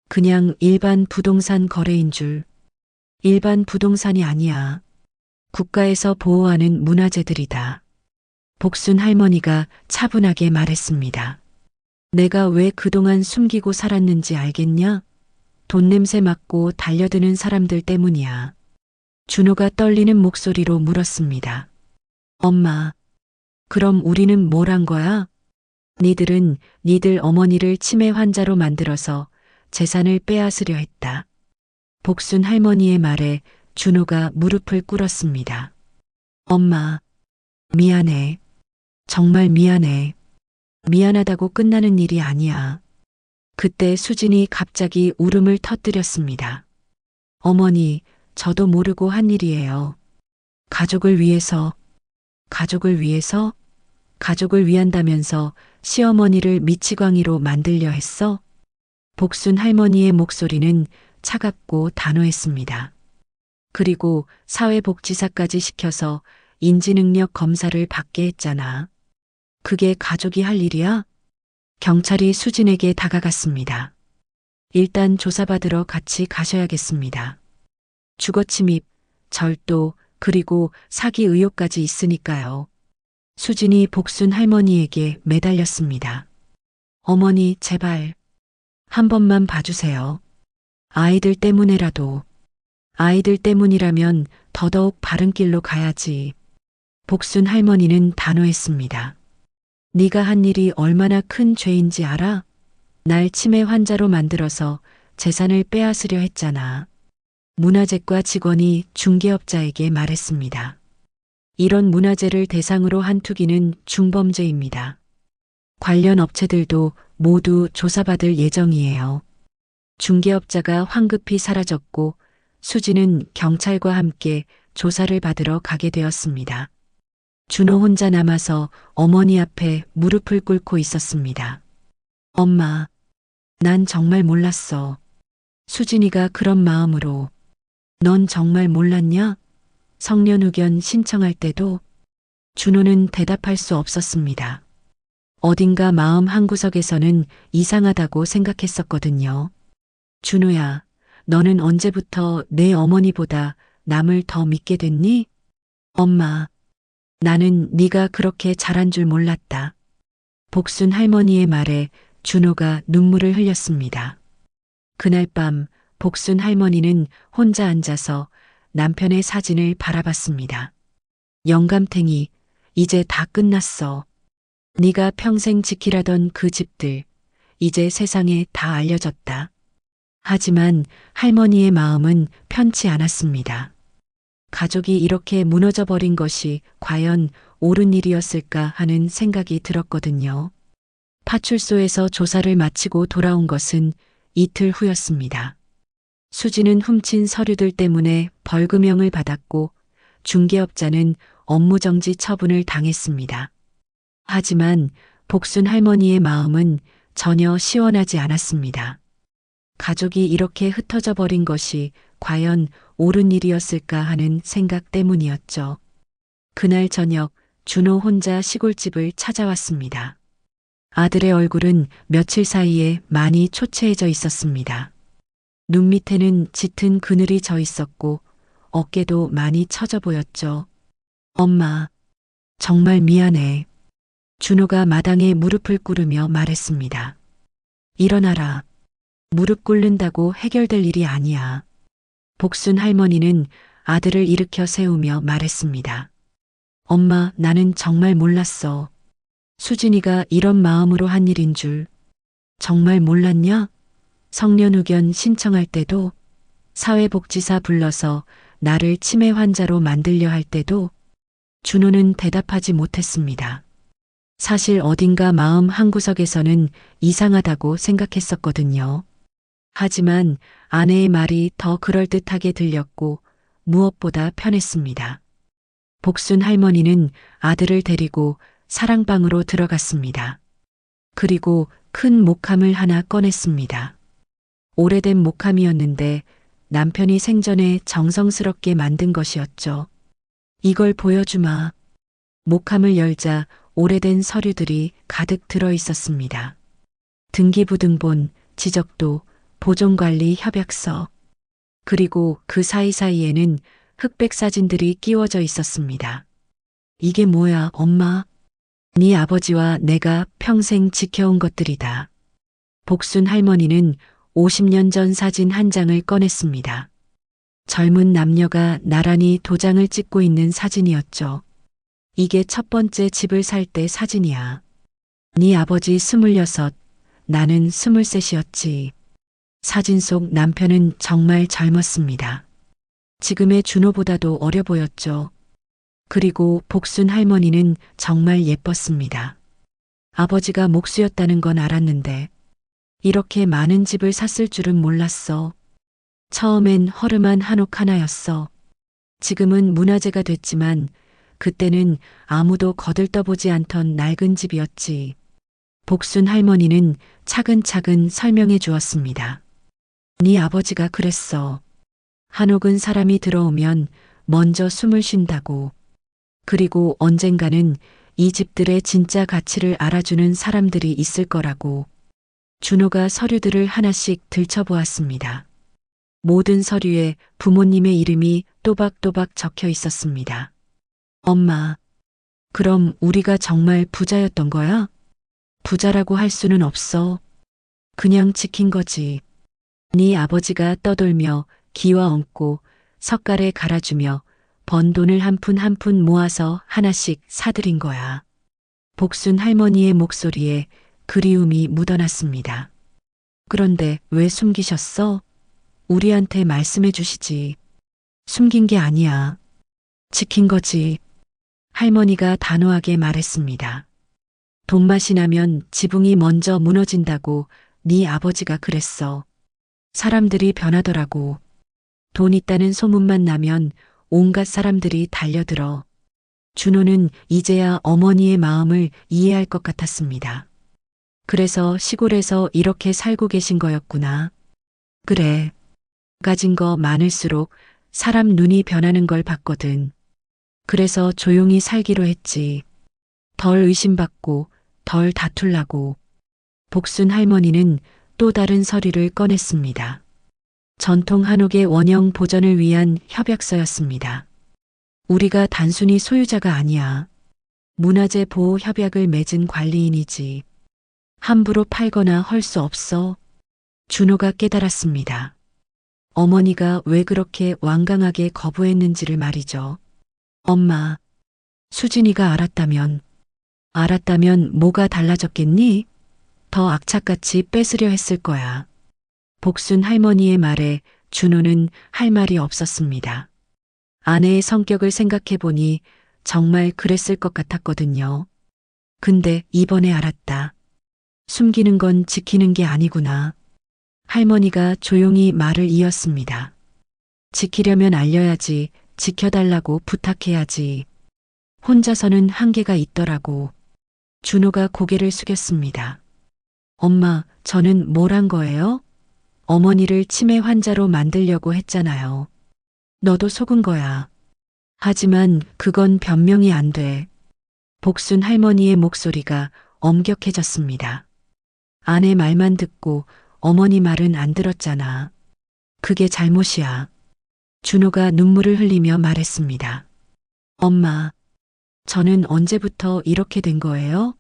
그냥 일반 부동산 거래인 줄. 일반 부동산이 아니야. 국가에서 보호하는 문화재들이다. 복순 할머니가 차분하게 말했습니다. 내가 왜 그동안 숨기고 살았는지 알겠냐? 돈 냄새 맡고 달려드는 사람들 때문이야. 준호가 떨리는 목소리로 물었습니다. 엄마, 그럼 우리는 뭘 한 거야? 니들은 니들 어머니를 치매 환자로 만들어서 재산을 빼앗으려 했다. 복순 할머니의 말에 준호가 무릎을 꿇었습니다. 엄마, 미안해. 정말 미안해. 미안하다고 끝나는 일이 아니야. 그때 수진이 갑자기 울음을 터뜨렸습니다. 어머니, 저도 모르고 한 일이에요. 가족을 위해서, 가족을 위한다면서 시어머니를 미치광이로 만들려 했어? 복순 할머니의 목소리는 차갑고 단호했습니다. 그리고 사회복지사까지 시켜서 인지능력 검사를 받게 했잖아. 그게 가족이 할 일이야? 경찰이 수진에게 다가갔습니다. 일단 조사받으러 같이 가셔야겠습니다. 주거침입, 절도, 그리고 사기 의혹까지 있으니까요. 수진이 복순 할머니에게 매달렸습니다. 어머니, 제발. 한 번만 봐주세요. 아이들 때문에라도. 아이들 때문이라면 더더욱 바른 길로 가야지. 복순 할머니는 단호했습니다. 네가 한 일이 얼마나 큰 죄인지 알아? 날 치매 환자로 만들어서 재산을 빼앗으려 했잖아. 문화재과 직원이 중개업자에게 말했습니다. 이런 문화재를 대상으로 한 투기는 중범죄입니다. 관련 업체들도 모두 조사받을 예정이에요. 중개업자가 황급히 사라졌고 수진은 경찰과 함께 조사를 받으러 가게 되었습니다. 준호 혼자 남아서 어머니 앞에 무릎을 꿇고 있었습니다. 엄마, 난 정말 몰랐어. 수진이가 그런 마음으로. 넌 정말 몰랐냐? 성년후견 신청할 때도 준호는 대답할 수 없었습니다. 어딘가 마음 한구석에서는 이상하다고 생각했었거든요. 준호야, 너는 언제부터 내 어머니보다 남을 더 믿게 됐니? 엄마, 나는 네가 그렇게 잘한 줄 몰랐다. 복순 할머니의 말에 준호가 눈물을 흘렸습니다. 그날 밤 복순 할머니는 혼자 앉아서 남편의 사진을 바라봤습니다. 영감탱이, 이제 다 끝났어. 네가 평생 지키라던 그 집들, 이제 세상에 다 알려졌다. 하지만 할머니의 마음은 편치 않았습니다. 가족이 이렇게 무너져 버린 것이 과연 옳은 일이었을까 하는 생각이 들었거든요. 파출소에서 조사를 마치고 돌아온 것은 이틀 후였습니다. 수지는 훔친 서류들 때문에 벌금형을 받았고 중개업자는 업무정지 처분을 당했습니다. 하지만 복순 할머니의 마음은 전혀 시원하지 않았습니다. 가족이 이렇게 흩어져 버린 것이 과연 옳은 일이었을까 하는 생각 때문이었죠. 그날 저녁 준호 혼자 시골집을 찾아왔습니다. 아들의 얼굴은 며칠 사이에 많이 초췌해져 있었습니다. 눈 밑에는 짙은 그늘이 져 있었고 어깨도 많이 처져 보였죠. 엄마, 정말 미안해. 준호가 마당에 무릎을 꿇으며 말했습니다. 일어나라. 무릎 꿇는다고 해결될 일이 아니야. 복순 할머니는 아들을 일으켜 세우며 말했습니다. 엄마, 나는 정말 몰랐어. 수진이가 이런 마음으로 한 일인 줄. 정말 몰랐냐? 성년후견 신청할 때도, 사회복지사 불러서 나를 치매 환자로 만들려 할 때도 준호는 대답하지 못했습니다. 사실 어딘가 마음 한구석에서는 이상하다고 생각했었거든요. 하지만 아내의 말이 더 그럴듯하게 들렸고 무엇보다 편했습니다. 복순 할머니는 아들을 데리고 사랑방으로 들어갔습니다. 그리고 큰 목함을 하나 꺼냈습니다. 오래된 목함이었는데 남편이 생전에 정성스럽게 만든 것이었죠. 이걸 보여주마. 목함을 열자 오래된 서류들이 가득 들어 있었습니다. 등기부등본, 지적도, 보존관리 협약서, 그리고 그 사이사이에는 흑백 사진들이 끼워져 있었습니다. 이게 뭐야, 엄마? 네 아버지와 내가 평생 지켜온 것들이다. 복순 할머니는 50년 전 사진 한 장을 꺼냈습니다. 젊은 남녀가 나란히 도장을 찍고 있는 사진이었죠. 이게 첫 번째 집을 살 때 사진이야. 네 아버지 26, 나는 23이었지. 사진 속 남편은 정말 젊었습니다. 지금의 준호보다도 어려 보였죠. 그리고 복순 할머니는 정말 예뻤습니다. 아버지가 목수였다는 건 알았는데 이렇게 많은 집을 샀을 줄은 몰랐어. 처음엔 허름한 한옥 하나였어. 지금은 문화재가 됐지만 그때는 아무도 거들떠보지 않던 낡은 집이었지. 복순 할머니는 차근차근 설명해 주었습니다. 네 아버지가 그랬어. 한옥은 사람이 들어오면 먼저 숨을 쉰다고. 그리고 언젠가는 이 집들의 진짜 가치를 알아주는 사람들이 있을 거라고. 준호가 서류들을 하나씩 들춰보았습니다. 모든 서류에 부모님의 이름이 또박또박 적혀 있었습니다. 엄마, 그럼 우리가 정말 부자였던 거야? 부자라고 할 수는 없어. 그냥 지킨 거지. 네 아버지가 떠돌며 기와 얹고 석갈에 갈아주며 번 돈을 한 푼 한 푼 모아서 하나씩 사들인 거야. 복순 할머니의 목소리에 그리움이 묻어났습니다. 그런데 왜 숨기셨어? 우리한테 말씀해 주시지. 숨긴 게 아니야. 지킨 거지. 할머니가 단호하게 말했습니다. 돈맛이 나면 지붕이 먼저 무너진다고 네 아버지가 그랬어. 사람들이 변하더라고. 돈 있다는 소문만 나면 온갖 사람들이 달려들어. 준호는 이제야 어머니의 마음을 이해할 것 같았습니다. 그래서 시골에서 이렇게 살고 계신 거였구나. 그래. 가진 거 많을수록 사람 눈이 변하는 걸 봤거든. 그래서 조용히 살기로 했지. 덜 의심받고 덜 다툴라고. 복순 할머니는 또 다른 서류를 꺼냈습니다. 전통 한옥의 원형 보전을 위한 협약서였습니다. 우리가 단순히 소유자가 아니야. 문화재 보호 협약을 맺은 관리인이지. 함부로 팔거나 헐 수 없어. 준호가 깨달았습니다. 어머니가 왜 그렇게 완강하게 거부했는지를 말이죠. 엄마, 수진이가 알았다면 뭐가 달라졌겠니? 더 악착같이 뺏으려 했을 거야. 복순 할머니의 말에 준호는 할 말이 없었습니다. 아내의 성격을 생각해 보니 정말 그랬을 것 같았거든요. 근데 이번에 알았다. 숨기는 건 지키는 게 아니구나. 할머니가 조용히 말을 이었습니다. 지키려면 알려야지, 지켜달라고 부탁해야지. 혼자서는 한계가 있더라고. 준호가 고개를 숙였습니다. 엄마, 저는 뭘 한 거예요? 어머니를 치매 환자로 만들려고 했잖아요. 너도 속은 거야. 하지만 그건 변명이 안 돼. 복순 할머니의 목소리가 엄격해졌습니다. 아내 말만 듣고 어머니 말은 안 들었잖아. 그게 잘못이야. 준호가 눈물을 흘리며 말했습니다. 엄마, 저는 언제부터 이렇게 된 거예요?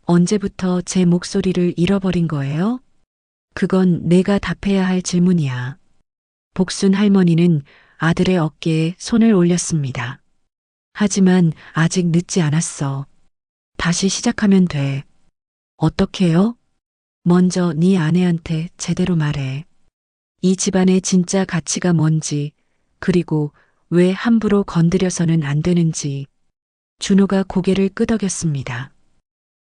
언제부터 제 목소리를 잃어버린 거예요? 그건 내가 답해야 할 질문이야. 복순 할머니는 아들의 어깨에 손을 올렸습니다. 하지만 아직 늦지 않았어. 다시 시작하면 돼. 어떻게요? 먼저 네 아내한테 제대로 말해. 이 집안의 진짜 가치가 뭔지, 그리고 왜 함부로 건드려서는 안 되는지. 준호가 고개를 끄덕였습니다.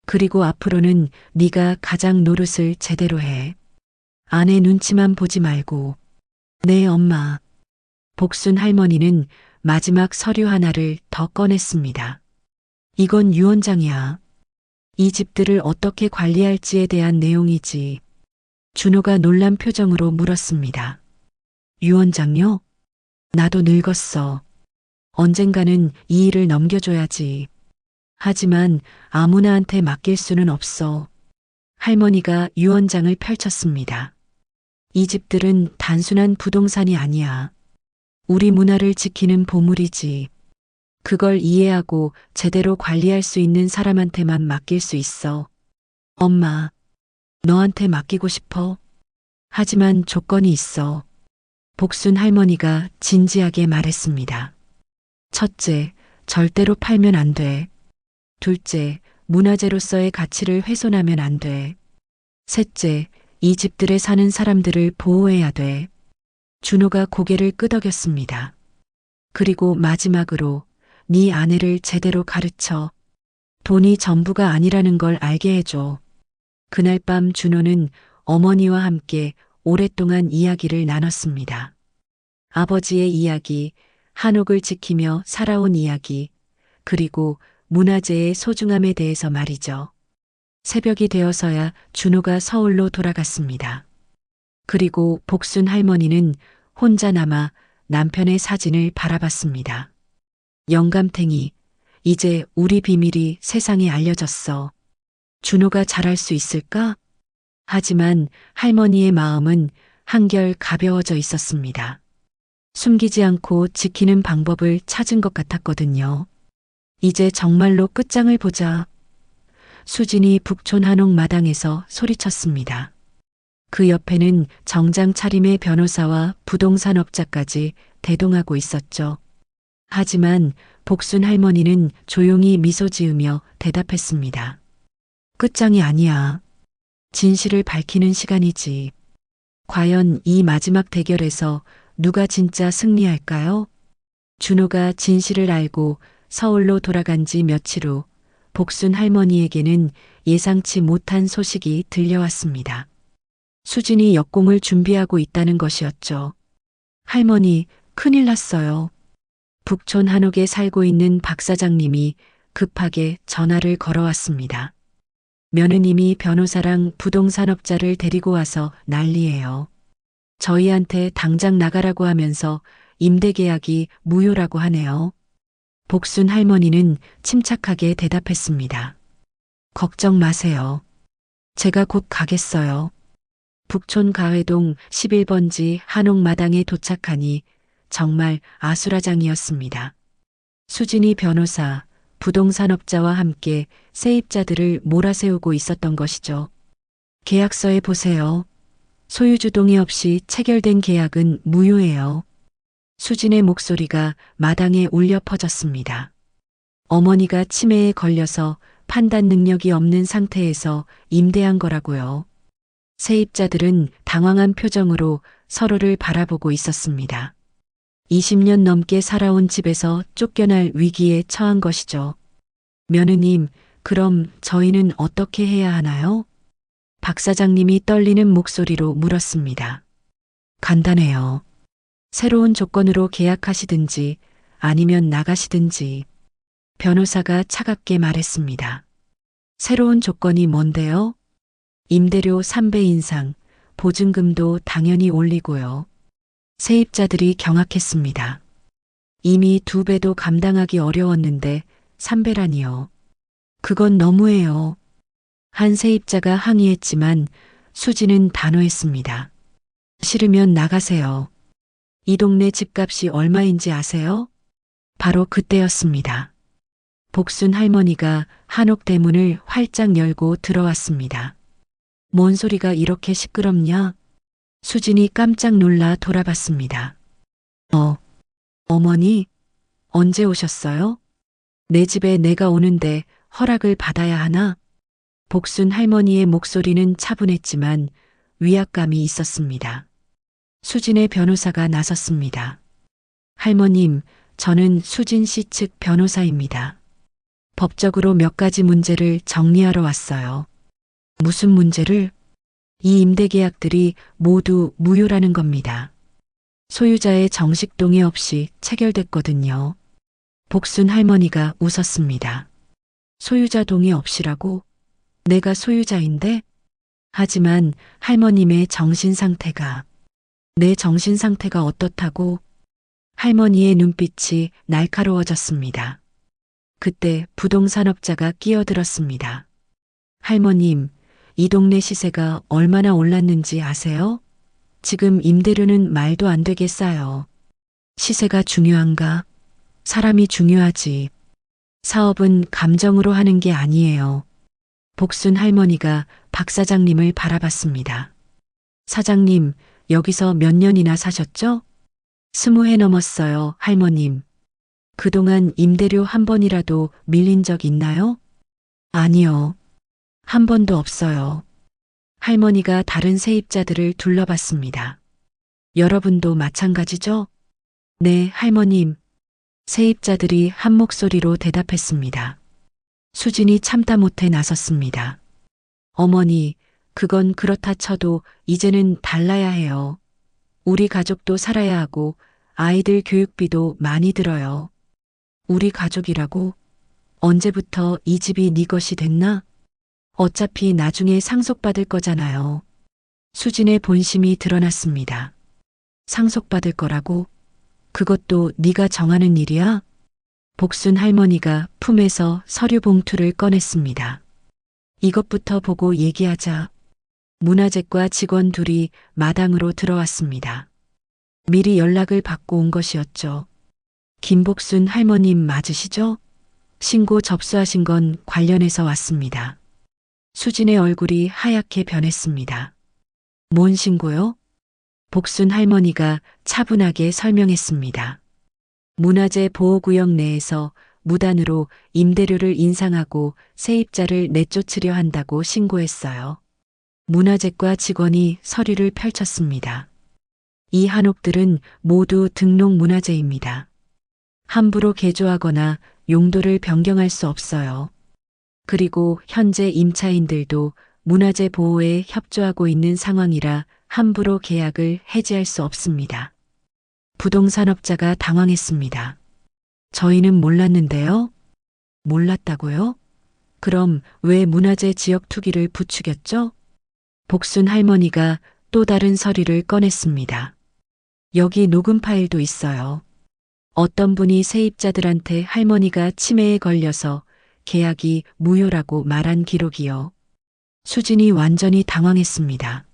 그리고 앞으로는 네가 가장 노릇을 제대로 해. 아내 눈치만 보지 말고. 네, 엄마. 복순 할머니는 마지막 서류 하나를 더 꺼냈습니다. 이건 유언장이야. 이 집들을 어떻게 관리할지에 대한 내용이지. 준호가 놀란 표정으로 물었습니다. 유언장요? 나도 늙었어. 언젠가는 이 일을 넘겨줘야지. 하지만 아무나한테 맡길 수는 없어. 할머니가 유언장을 펼쳤습니다. 이 집들은 단순한 부동산이 아니야. 우리 문화를 지키는 보물이지. 그걸 이해하고 제대로 관리할 수 있는 사람한테만 맡길 수 있어. 엄마, 너한테 맡기고 싶어. 하지만 조건이 있어. 복순 할머니가 진지하게 말했습니다. 첫째, 절대로 팔면 안 돼. 둘째, 문화재로서의 가치를 훼손하면 안 돼. 셋째, 이 집들에 사는 사람들을 보호해야 돼. 준호가 고개를 끄덕였습니다. 그리고 마지막으로 네 아내를 제대로 가르쳐. 돈이 전부가 아니라는 걸 알게 해줘. 그날 밤 준호는 어머니와 함께 오랫동안 이야기를 나눴습니다. 아버지의 이야기, 한옥을 지키며 살아온 이야기, 그리고 문화재의 소중함에 대해서 말이죠. 새벽이 되어서야 준호가 서울로 돌아갔습니다. 그리고 복순 할머니는 혼자 남아 남편의 사진을 바라봤습니다. 영감탱이, 이제 우리 비밀이 세상에 알려졌어. 준호가 잘할 수 있을까? 하지만 할머니의 마음은 한결 가벼워져 있었습니다. 숨기지 않고 지키는 방법을 찾은 것 같았거든요. 이제 정말로 끝장을 보자. 수진이 북촌 한옥 마당에서 소리쳤습니다. 그 옆에는 정장 차림의 변호사와 부동산 업자까지 대동하고 있었죠. 하지만 복순 할머니는 조용히 미소 지으며 대답했습니다. 끝장이 아니야. 진실을 밝히는 시간이지. 과연 이 마지막 대결에서 누가 진짜 승리할까요? 준호가 진실을 알고 서울로 돌아간 지 며칠 후 복순 할머니에게는 예상치 못한 소식이 들려왔습니다. 수진이 역공을 준비하고 있다는 것이었죠. 할머니, 큰일 났어요. 북촌 한옥에 살고 있는 박 사장님이 급하게 전화를 걸어왔습니다. 며느님이 변호사랑 부동산업자를 데리고 와서 난리예요. 저희한테 당장 나가라고 하면서 임대계약이 무효라고 하네요. 복순 할머니는 침착하게 대답했습니다. 걱정 마세요. 제가 곧 가겠어요. 북촌 가회동 11번지 한옥마당에 도착하니 정말 아수라장이었습니다. 수진이 변호사, 부동산업자와 함께 세입자들을 몰아세우고 있었던 것이죠. 계약서에 보세요. 소유주 동의 없이 체결된 계약은 무효예요. 수진의 목소리가 마당에 울려 퍼졌습니다. 어머니가 치매에 걸려서 판단 능력이 없는 상태에서 임대한 거라고요. 세입자들은 당황한 표정으로 서로를 바라보고 있었습니다. 20년 넘게 살아온 집에서 쫓겨날 위기에 처한 것이죠. 며느님, 그럼 저희는 어떻게 해야 하나요? 박 사장님이 떨리는 목소리로 물었습니다. 간단해요. 새로운 조건으로 계약하시든지 아니면 나가시든지. 변호사가 차갑게 말했습니다. 새로운 조건이 뭔데요? 임대료 3배 인상, 보증금도 당연히 올리고요. 세입자들이 경악했습니다. 이미 2배도 감당하기 어려웠는데 3배라니요. 그건 너무해요. 한 세입자가 항의했지만 수지는 단호했습니다. 싫으면 나가세요. 이 동네 집값이 얼마인지 아세요? 바로 그때였습니다. 복순 할머니가 한옥 대문을 활짝 열고 들어왔습니다. 뭔 소리가 이렇게 시끄럽냐? 수진이 깜짝 놀라 돌아봤습니다. 어머니, 언제 오셨어요? 내 집에 내가 오는데 허락을 받아야 하나? 복순 할머니의 목소리는 차분했지만 위압감이 있었습니다. 수진의 변호사가 나섰습니다. 할머님, 저는 수진 씨 측 변호사입니다. 법적으로 몇 가지 문제를 정리하러 왔어요. 무슨 문제를? 이 임대 계약들이 모두 무효라는 겁니다. 소유자의 정식 동의 없이 체결됐거든요. 복순 할머니가 웃었습니다. 소유자 동의 없이라고? 내가 소유자인데? 하지만 할머님의 정신 상태가, 내 정신 상태가 어떻다고? 할머니의 눈빛이 날카로워졌습니다. 그때 부동산업자가 끼어들었습니다. 할머님, 이 동네 시세가 얼마나 올랐는지 아세요? 지금 임대료는 말도 안 되게 싸요. 시세가 중요한가? 사람이 중요하지. 사업은 감정으로 하는 게 아니에요. 복순 할머니가 박 사장님을 바라봤습니다. 사장님, 여기서 몇 년이나 사셨죠? 20해 넘었어요, 할머님. 그동안 임대료 한 번이라도 밀린 적 있나요? 아니요. 한 번도 없어요. 할머니가 다른 세입자들을 둘러봤습니다. 여러분도 마찬가지죠? 네, 할머님. 세입자들이 한 목소리로 대답했습니다. 수진이 참다 못해 나섰습니다. 어머니, 그건 그렇다 쳐도 이제는 달라야 해요. 우리 가족도 살아야 하고 아이들 교육비도 많이 들어요. 우리 가족이라고? 언제부터 이 집이 네 것이 됐나? 어차피 나중에 상속받을 거잖아요. 수진의 본심이 드러났습니다. 상속받을 거라고? 그것도 네가 정하는 일이야? 복순 할머니가 품에서 서류 봉투를 꺼냈습니다. 이것부터 보고 얘기하자. 문화재과 직원 둘이 마당으로 들어왔습니다. 미리 연락을 받고 온 것이었죠. 김복순 할머님 맞으시죠? 신고 접수하신 건 관련해서 왔습니다. 수진의 얼굴이 하얗게 변했습니다. 뭔 신고요? 복순 할머니가 차분하게 설명했습니다. 문화재 보호구역 내에서 무단으로 임대료를 인상하고 세입자를 내쫓으려 한다고 신고했어요. 문화재과 직원이 서류를 펼쳤습니다. 이 한옥들은 모두 등록 문화재입니다. 함부로 개조하거나 용도를 변경할 수 없어요. 그리고 현재 임차인들도 문화재 보호에 협조하고 있는 상황이라 함부로 계약을 해지할 수 없습니다. 부동산업자가 당황했습니다. 저희는 몰랐는데요? 몰랐다고요? 그럼 왜 문화재 지역 투기를 부추겼죠? 복순 할머니가 또 다른 서류를 꺼냈습니다. 여기 녹음 파일도 있어요. 어떤 분이 세입자들한테 할머니가 치매에 걸려서 계약이 무효라고 말한 기록이요. 수진이 완전히 당황했습니다.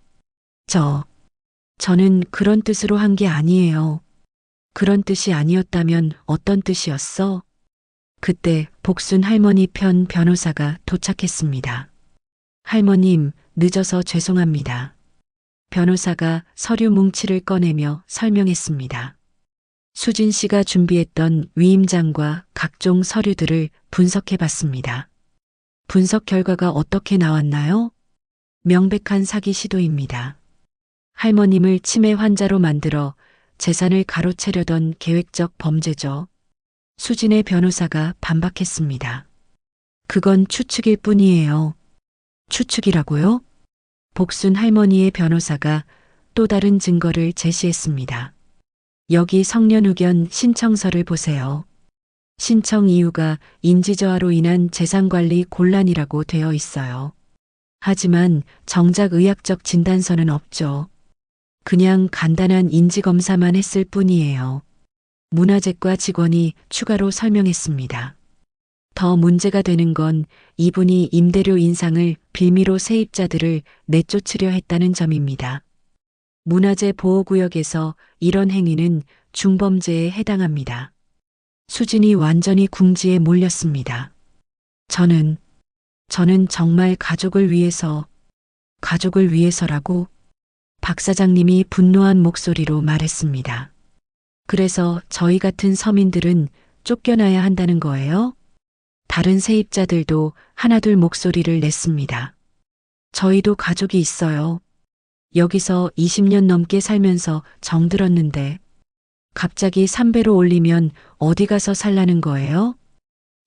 저는 그런 뜻으로 한 게 아니에요. 그런 뜻이 아니었다면 어떤 뜻이었어? 그때 복순 할머니 편 변호사가 도착했습니다. 할머님, 늦어서 죄송합니다. 변호사가 서류 뭉치를 꺼내며 설명했습니다. 수진 씨가 준비했던 위임장과 각종 서류들을 분석해 봤습니다. 분석 결과가 어떻게 나왔나요? 명백한 사기 시도입니다. 할머님을 치매 환자로 만들어 재산을 가로채려던 계획적 범죄죠. 수진의 변호사가 반박했습니다. 그건 추측일 뿐이에요. 추측이라고요? 복순 할머니의 변호사가 또 다른 증거를 제시했습니다. 여기 성년 의견 신청서를 보세요. 신청 이유가 인지저하로 인한 재산관리 곤란이라고 되어 있어요. 하지만 정작 의학적 진단서는 없죠. 그냥 간단한 인지검사만 했을 뿐이에요. 문화재과 직원이 추가로 설명했습니다. 더 문제가 되는 건 이분이 임대료 인상을 빌미로 세입자들을 내쫓으려 했다는 점입니다. 문화재 보호구역에서 이런 행위는 중범죄에 해당합니다. 수진이 완전히 궁지에 몰렸습니다. 저는 정말 가족을 위해서라고 박 사장님이 분노한 목소리로 말했습니다. 그래서 저희 같은 서민들은 쫓겨나야 한다는 거예요? 다른 세입자들도 하나둘 목소리를 냈습니다. 저희도 가족이 있어요. 여기서 20년 넘게 살면서 정들었는데 갑자기 3배로 올리면 어디 가서 살라는 거예요?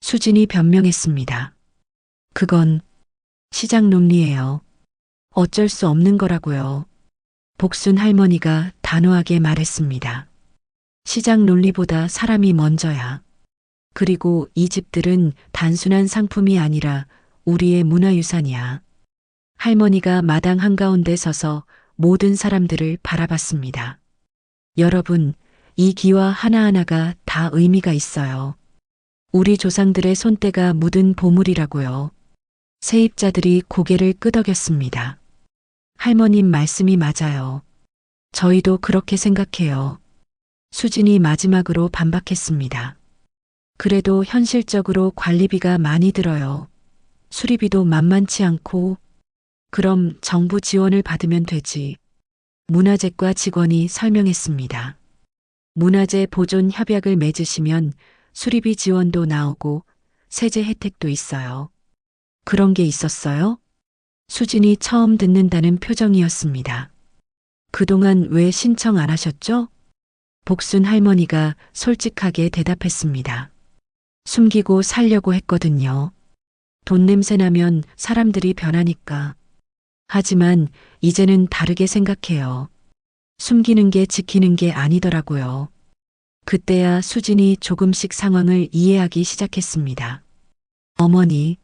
수진이 변명했습니다. 그건 시장 논리예요. 어쩔 수 없는 거라고요. 복순 할머니가 단호하게 말했습니다. 시장 논리보다 사람이 먼저야. 그리고 이 집들은 단순한 상품이 아니라 우리의 문화유산이야. 할머니가 마당 한가운데 서서 모든 사람들을 바라봤습니다. 여러분, 이 기와 하나하나가 다 의미가 있어요. 우리 조상들의 손때가 묻은 보물이라고요. 세입자들이 고개를 끄덕였습니다. 할머님 말씀이 맞아요. 저희도 그렇게 생각해요. 수진이 마지막으로 반박했습니다. 그래도 현실적으로 관리비가 많이 들어요. 수리비도 만만치 않고. 그럼 정부 지원을 받으면 되지. 문화재과 직원이 설명했습니다. 문화재 보존 협약을 맺으시면 수리비 지원도 나오고 세제 혜택도 있어요. 그런 게 있었어요? 수진이 처음 듣는다는 표정이었습니다. 그동안 왜 신청 안 하셨죠? 복순 할머니가 솔직하게 대답했습니다. 숨기고 살려고 했거든요. 돈 냄새 나면 사람들이 변하니까. 하지만 이제는 다르게 생각해요. 숨기는 게 지키는 게 아니더라고요. 그때야 수진이 조금씩 상황을 이해하기 시작했습니다. 어머니,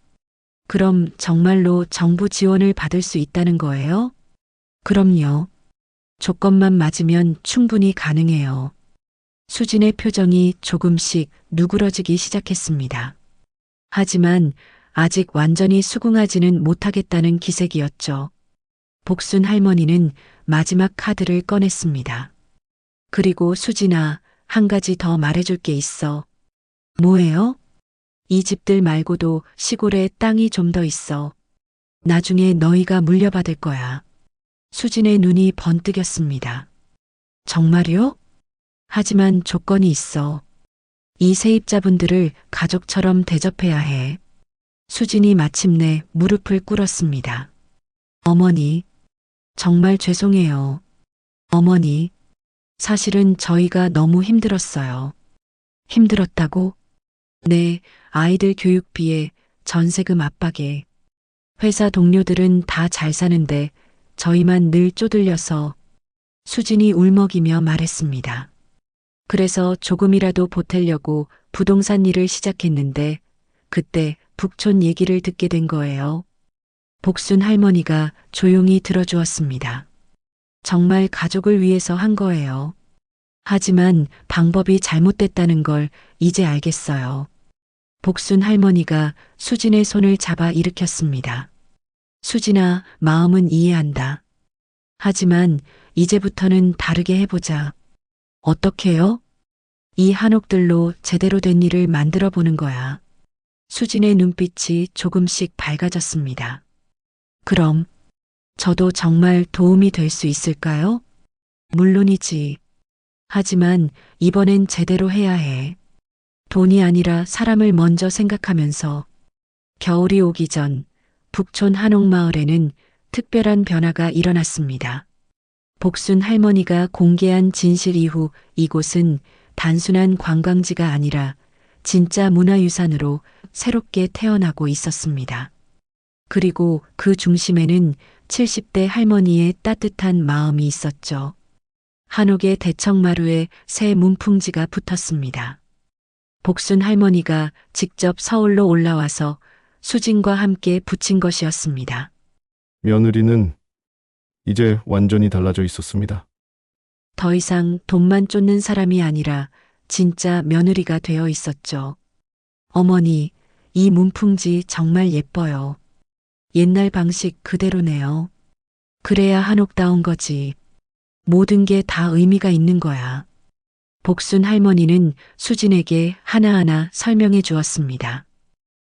그럼 정말로 정부 지원을 받을 수 있다는 거예요? 그럼요. 조건만 맞으면 충분히 가능해요. 수진의 표정이 조금씩 누그러지기 시작했습니다. 하지만 아직 완전히 수긍하지는 못하겠다는 기색이었죠. 복순 할머니는 마지막 카드를 꺼냈습니다. 그리고 수진아, 한 가지 더 말해줄 게 있어. 뭐예요? 이 집들 말고도 시골에 땅이 좀 더 있어. 나중에 너희가 물려받을 거야. 수진의 눈이 번뜩였습니다. 정말요? 하지만 조건이 있어. 이 세입자분들을 가족처럼 대접해야 해. 수진이 마침내 무릎을 꿇었습니다. 어머니, 정말 죄송해요. 어머니, 사실은 저희가 너무 힘들었어요. 힘들었다고? 네, 아이들 교육비에 전세금 압박에. 회사 동료들은 다 잘 사는데 저희만 늘 쪼들려서. 수진이 울먹이며 말했습니다. 그래서 조금이라도 보태려고 부동산 일을 시작했는데 그때 북촌 얘기를 듣게 된 거예요. 복순 할머니가 조용히 들어주었습니다. 정말 가족을 위해서 한 거예요. 하지만 방법이 잘못됐다는 걸 이제 알겠어요. 복순 할머니가 수진의 손을 잡아 일으켰습니다. 수진아, 마음은 이해한다. 하지만 이제부터는 다르게 해보자. 어떻게요? 이 한옥들로 제대로 된 일을 만들어 보는 거야. 수진의 눈빛이 조금씩 밝아졌습니다. 그럼 저도 정말 도움이 될 수 있을까요? 물론이지. 하지만 이번엔 제대로 해야 해. 돈이 아니라 사람을 먼저 생각하면서. 겨울이 오기 전 북촌 한옥마을에는 특별한 변화가 일어났습니다. 복순 할머니가 공개한 진실 이후 이곳은 단순한 관광지가 아니라 진짜 문화유산으로 새롭게 태어나고 있었습니다. 그리고 그 중심에는 70대 할머니의 따뜻한 마음이 있었죠. 한옥의 대청마루에 새 문풍지가 붙었습니다. 복순 할머니가 직접 서울로 올라와서 수진과 함께 붙인 것이었습니다. 며느리는 이제 완전히 달라져 있었습니다. 더 이상 돈만 쫓는 사람이 아니라 진짜 며느리가 되어 있었죠. 어머니, 이 문풍지 정말 예뻐요. 옛날 방식 그대로네요. 그래야 한옥다운 거지. 모든 게 다 의미가 있는 거야. 복순 할머니는 수진에게 하나하나 설명해 주었습니다.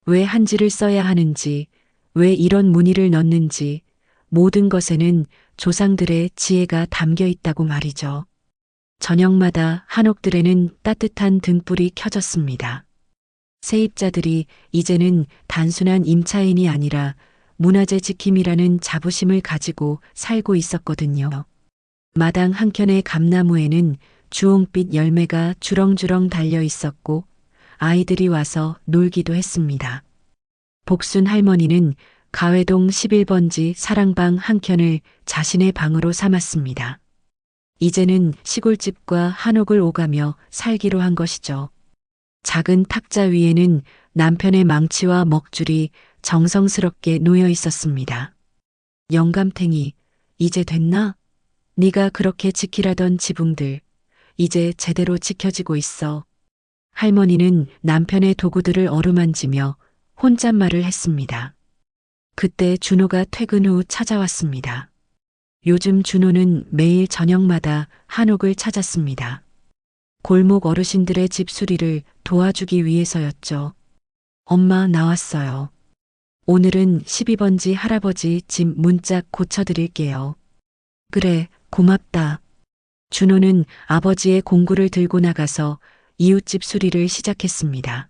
왜 한지를 써야 하는지, 왜 이런 무늬를 넣는지, 모든 것에는 조상들의 지혜가 담겨 있다고 말이죠. 저녁마다 한옥들에는 따뜻한 등불이 켜졌습니다. 세입자들이 이제는 단순한 임차인이 아니라 문화재 지킴이라는 자부심을 가지고 살고 있었거든요. 마당 한켠의 감나무에는 주홍빛 열매가 주렁주렁 달려 있었고 아이들이 와서 놀기도 했습니다. 복순 할머니는 가회동 11번지 사랑방 한켠을 자신의 방으로 삼았습니다. 이제는 시골집과 한옥을 오가며 살기로 한 것이죠. 작은 탁자 위에는 남편의 망치와 먹줄이 정성스럽게 놓여 있었습니다. 영감탱이, 이제 됐나? 네가 그렇게 지키라던 지붕들, 이제 제대로 지켜지고 있어. 할머니는 남편의 도구들을 어루만지며 혼잣말을 했습니다. 그때 준호가 퇴근 후 찾아왔습니다. 요즘 준호는 매일 저녁마다 한옥을 찾았습니다. 골목 어르신들의 집수리를 도와주기 위해서였죠. 엄마 나왔어요. 오늘은 12번지 할아버지 집 문짝 고쳐드릴게요. 그래, 고맙다. 준호는 아버지의 공구를 들고 나가서 이웃집 수리를 시작했습니다.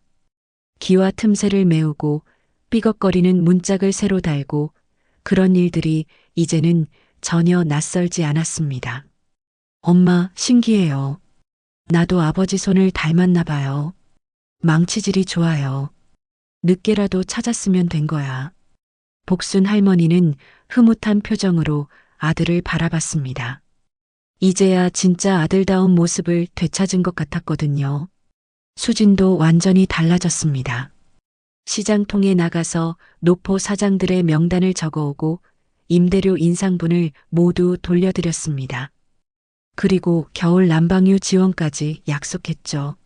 기와 틈새를 메우고 삐걱거리는 문짝을 새로 달고 그런 일들이 이제는 전혀 낯설지 않았습니다. 엄마, 신기해요. 나도 아버지 손을 닮았나 봐요. 망치질이 좋아요. 늦게라도 찾았으면 된 거야. 복순 할머니는 흐뭇한 표정으로 아들을 바라봤습니다. 이제야 진짜 아들다운 모습을 되찾은 것 같았거든요. 수진도 완전히 달라졌습니다. 시장통에 나가서 노포 사장들의 명단을 적어오고 임대료 인상분을 모두 돌려드렸습니다. 그리고 겨울 난방유 지원까지 약속했죠.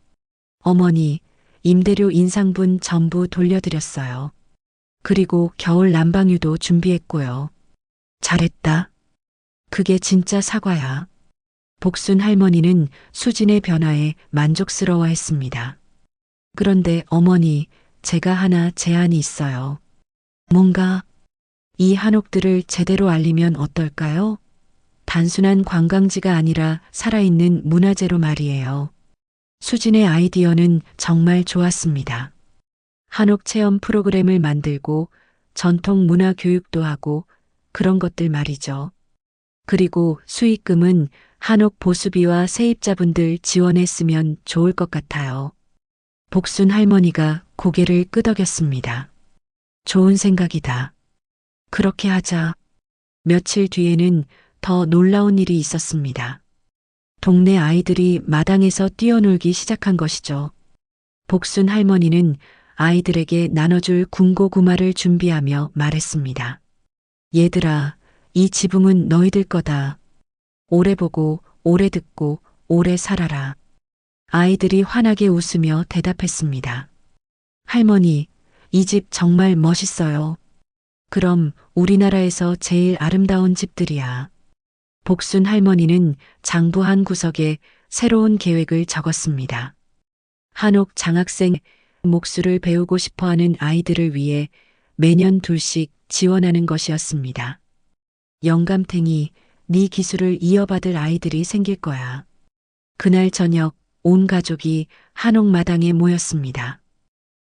어머니, 임대료 인상분 전부 돌려드렸어요. 그리고 겨울 난방유도 준비했고요. 잘했다. 그게 진짜 사과야. 복순 할머니는 수진의 변화에 만족스러워했습니다. 그런데 어머니, 제가 하나 제안이 있어요. 뭔가 이 한옥들을 제대로 알리면 어떨까요? 단순한 관광지가 아니라 살아있는 문화재로 말이에요. 수진의 아이디어는 정말 좋았습니다. 한옥 체험 프로그램을 만들고 전통 문화 교육도 하고 그런 것들 말이죠. 그리고 수익금은 한옥 보수비와 세입자분들 지원했으면 좋을 것 같아요. 복순 할머니가 고개를 끄덕였습니다. 좋은 생각이다. 그렇게 하자. 며칠 뒤에는 더 놀라운 일이 있었습니다. 동네 아이들이 마당에서 뛰어놀기 시작한 것이죠. 복순 할머니는 아이들에게 나눠줄 군고구마를 준비하며 말했습니다. 얘들아, 이 지붕은 너희들 거다. 오래 보고, 오래 듣고, 오래 살아라. 아이들이 환하게 웃으며 대답했습니다. 할머니, 이 집 정말 멋있어요. 그럼 우리나라에서 제일 아름다운 집들이야. 복순 할머니는 장부 한 구석에 새로운 계획을 적었습니다. 한옥 장학생 목수를 배우고 싶어하는 아이들을 위해 매년 둘씩 지원하는 것이었습니다. 영감탱이, 네 기술을 이어받을 아이들이 생길 거야. 그날 저녁 온 가족이 한옥 마당에 모였습니다.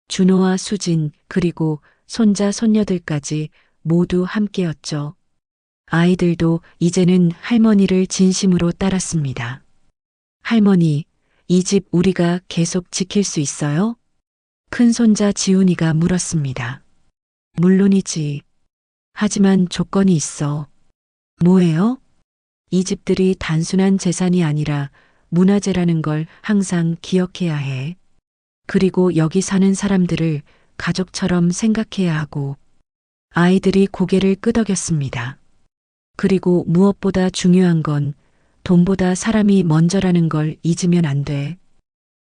준호와 수진 그리고 손자 손녀들까지 모두 함께였죠. 아이들도 이제는 할머니를 진심으로 따랐습니다. 할머니, 이 집 우리가 계속 지킬 수 있어요? 큰 손자 지훈이가 물었습니다. 물론이지. 하지만 조건이 있어. 뭐예요? 이 집들이 단순한 재산이 아니라 문화재라는 걸 항상 기억해야 해. 그리고 여기 사는 사람들을 가족처럼 생각해야 하고. 아이들이 고개를 끄덕였습니다. 그리고 무엇보다 중요한 건 돈보다 사람이 먼저라는 걸 잊으면 안 돼.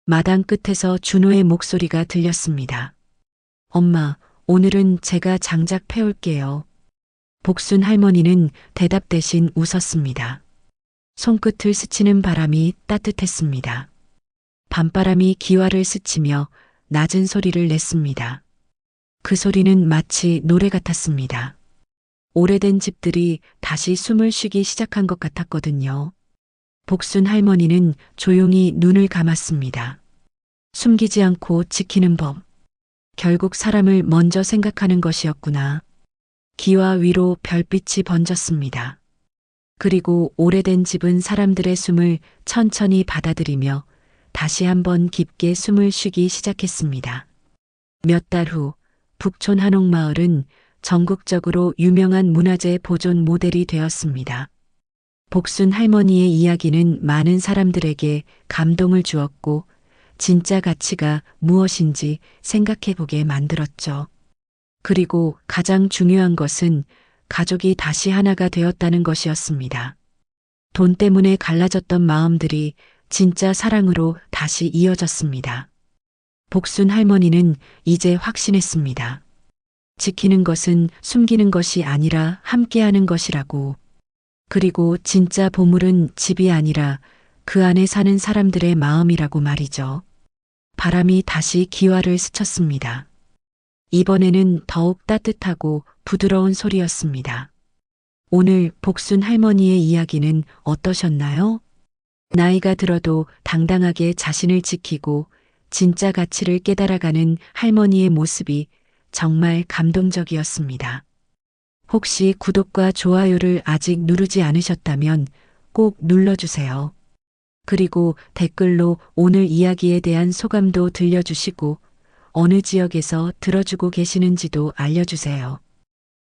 마당 끝에서 준호의 목소리가 들렸습니다. 엄마, 오늘은 제가 장작 패올게요. 복순 할머니는 대답 대신 웃었습니다. 손끝을 스치는 바람이 따뜻했습니다. 밤바람이 기와를 스치며 낮은 소리를 냈습니다. 그 소리는 마치 노래 같았습니다. 오래된 집들이 다시 숨을 쉬기 시작한 것 같았거든요. 복순 할머니는 조용히 눈을 감았습니다. 숨기지 않고 지키는 법. 결국 사람을 먼저 생각하는 것이었구나. 기와 위로 별빛이 번졌습니다. 그리고 오래된 집은 사람들의 숨을 천천히 받아들이며 다시 한번 깊게 숨을 쉬기 시작했습니다. 몇 달 후 북촌 한옥마을은 전국적으로 유명한 문화재 보존 모델이 되었습니다. 복순 할머니의 이야기는 많은 사람들에게 감동을 주었고 진짜 가치가 무엇인지 생각해 보게 만들었죠. 그리고 가장 중요한 것은 가족이 다시 하나가 되었다는 것이었습니다. 돈 때문에 갈라졌던 마음들이 진짜 사랑으로 다시 이어졌습니다. 복순 할머니는 이제 확신했습니다. 지키는 것은 숨기는 것이 아니라 함께하는 것이라고. 그리고 진짜 보물은 집이 아니라 그 안에 사는 사람들의 마음이라고 말이죠. 바람이 다시 기와를 스쳤습니다. 이번에는 더욱 따뜻하고 부드러운 소리였습니다. 오늘 복순 할머니의 이야기는 어떠셨나요? 나이가 들어도 당당하게 자신을 지키고 진짜 가치를 깨달아가는 할머니의 모습이 정말 감동적이었습니다. 혹시 구독과 좋아요를 아직 누르지 않으셨다면 꼭 눌러주세요. 그리고 댓글로 오늘 이야기에 대한 소감도 들려주시고 어느 지역에서 들어주고 계시는지도 알려주세요.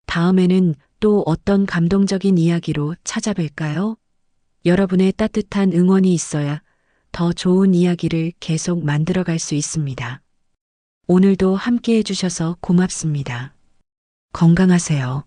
다음에는 또 어떤 감동적인 이야기로 찾아뵐까요? 여러분의 따뜻한 응원이 있어야 더 좋은 이야기를 계속 만들어갈 수 있습니다. 오늘도 함께 해주셔서 고맙습니다. 건강하세요.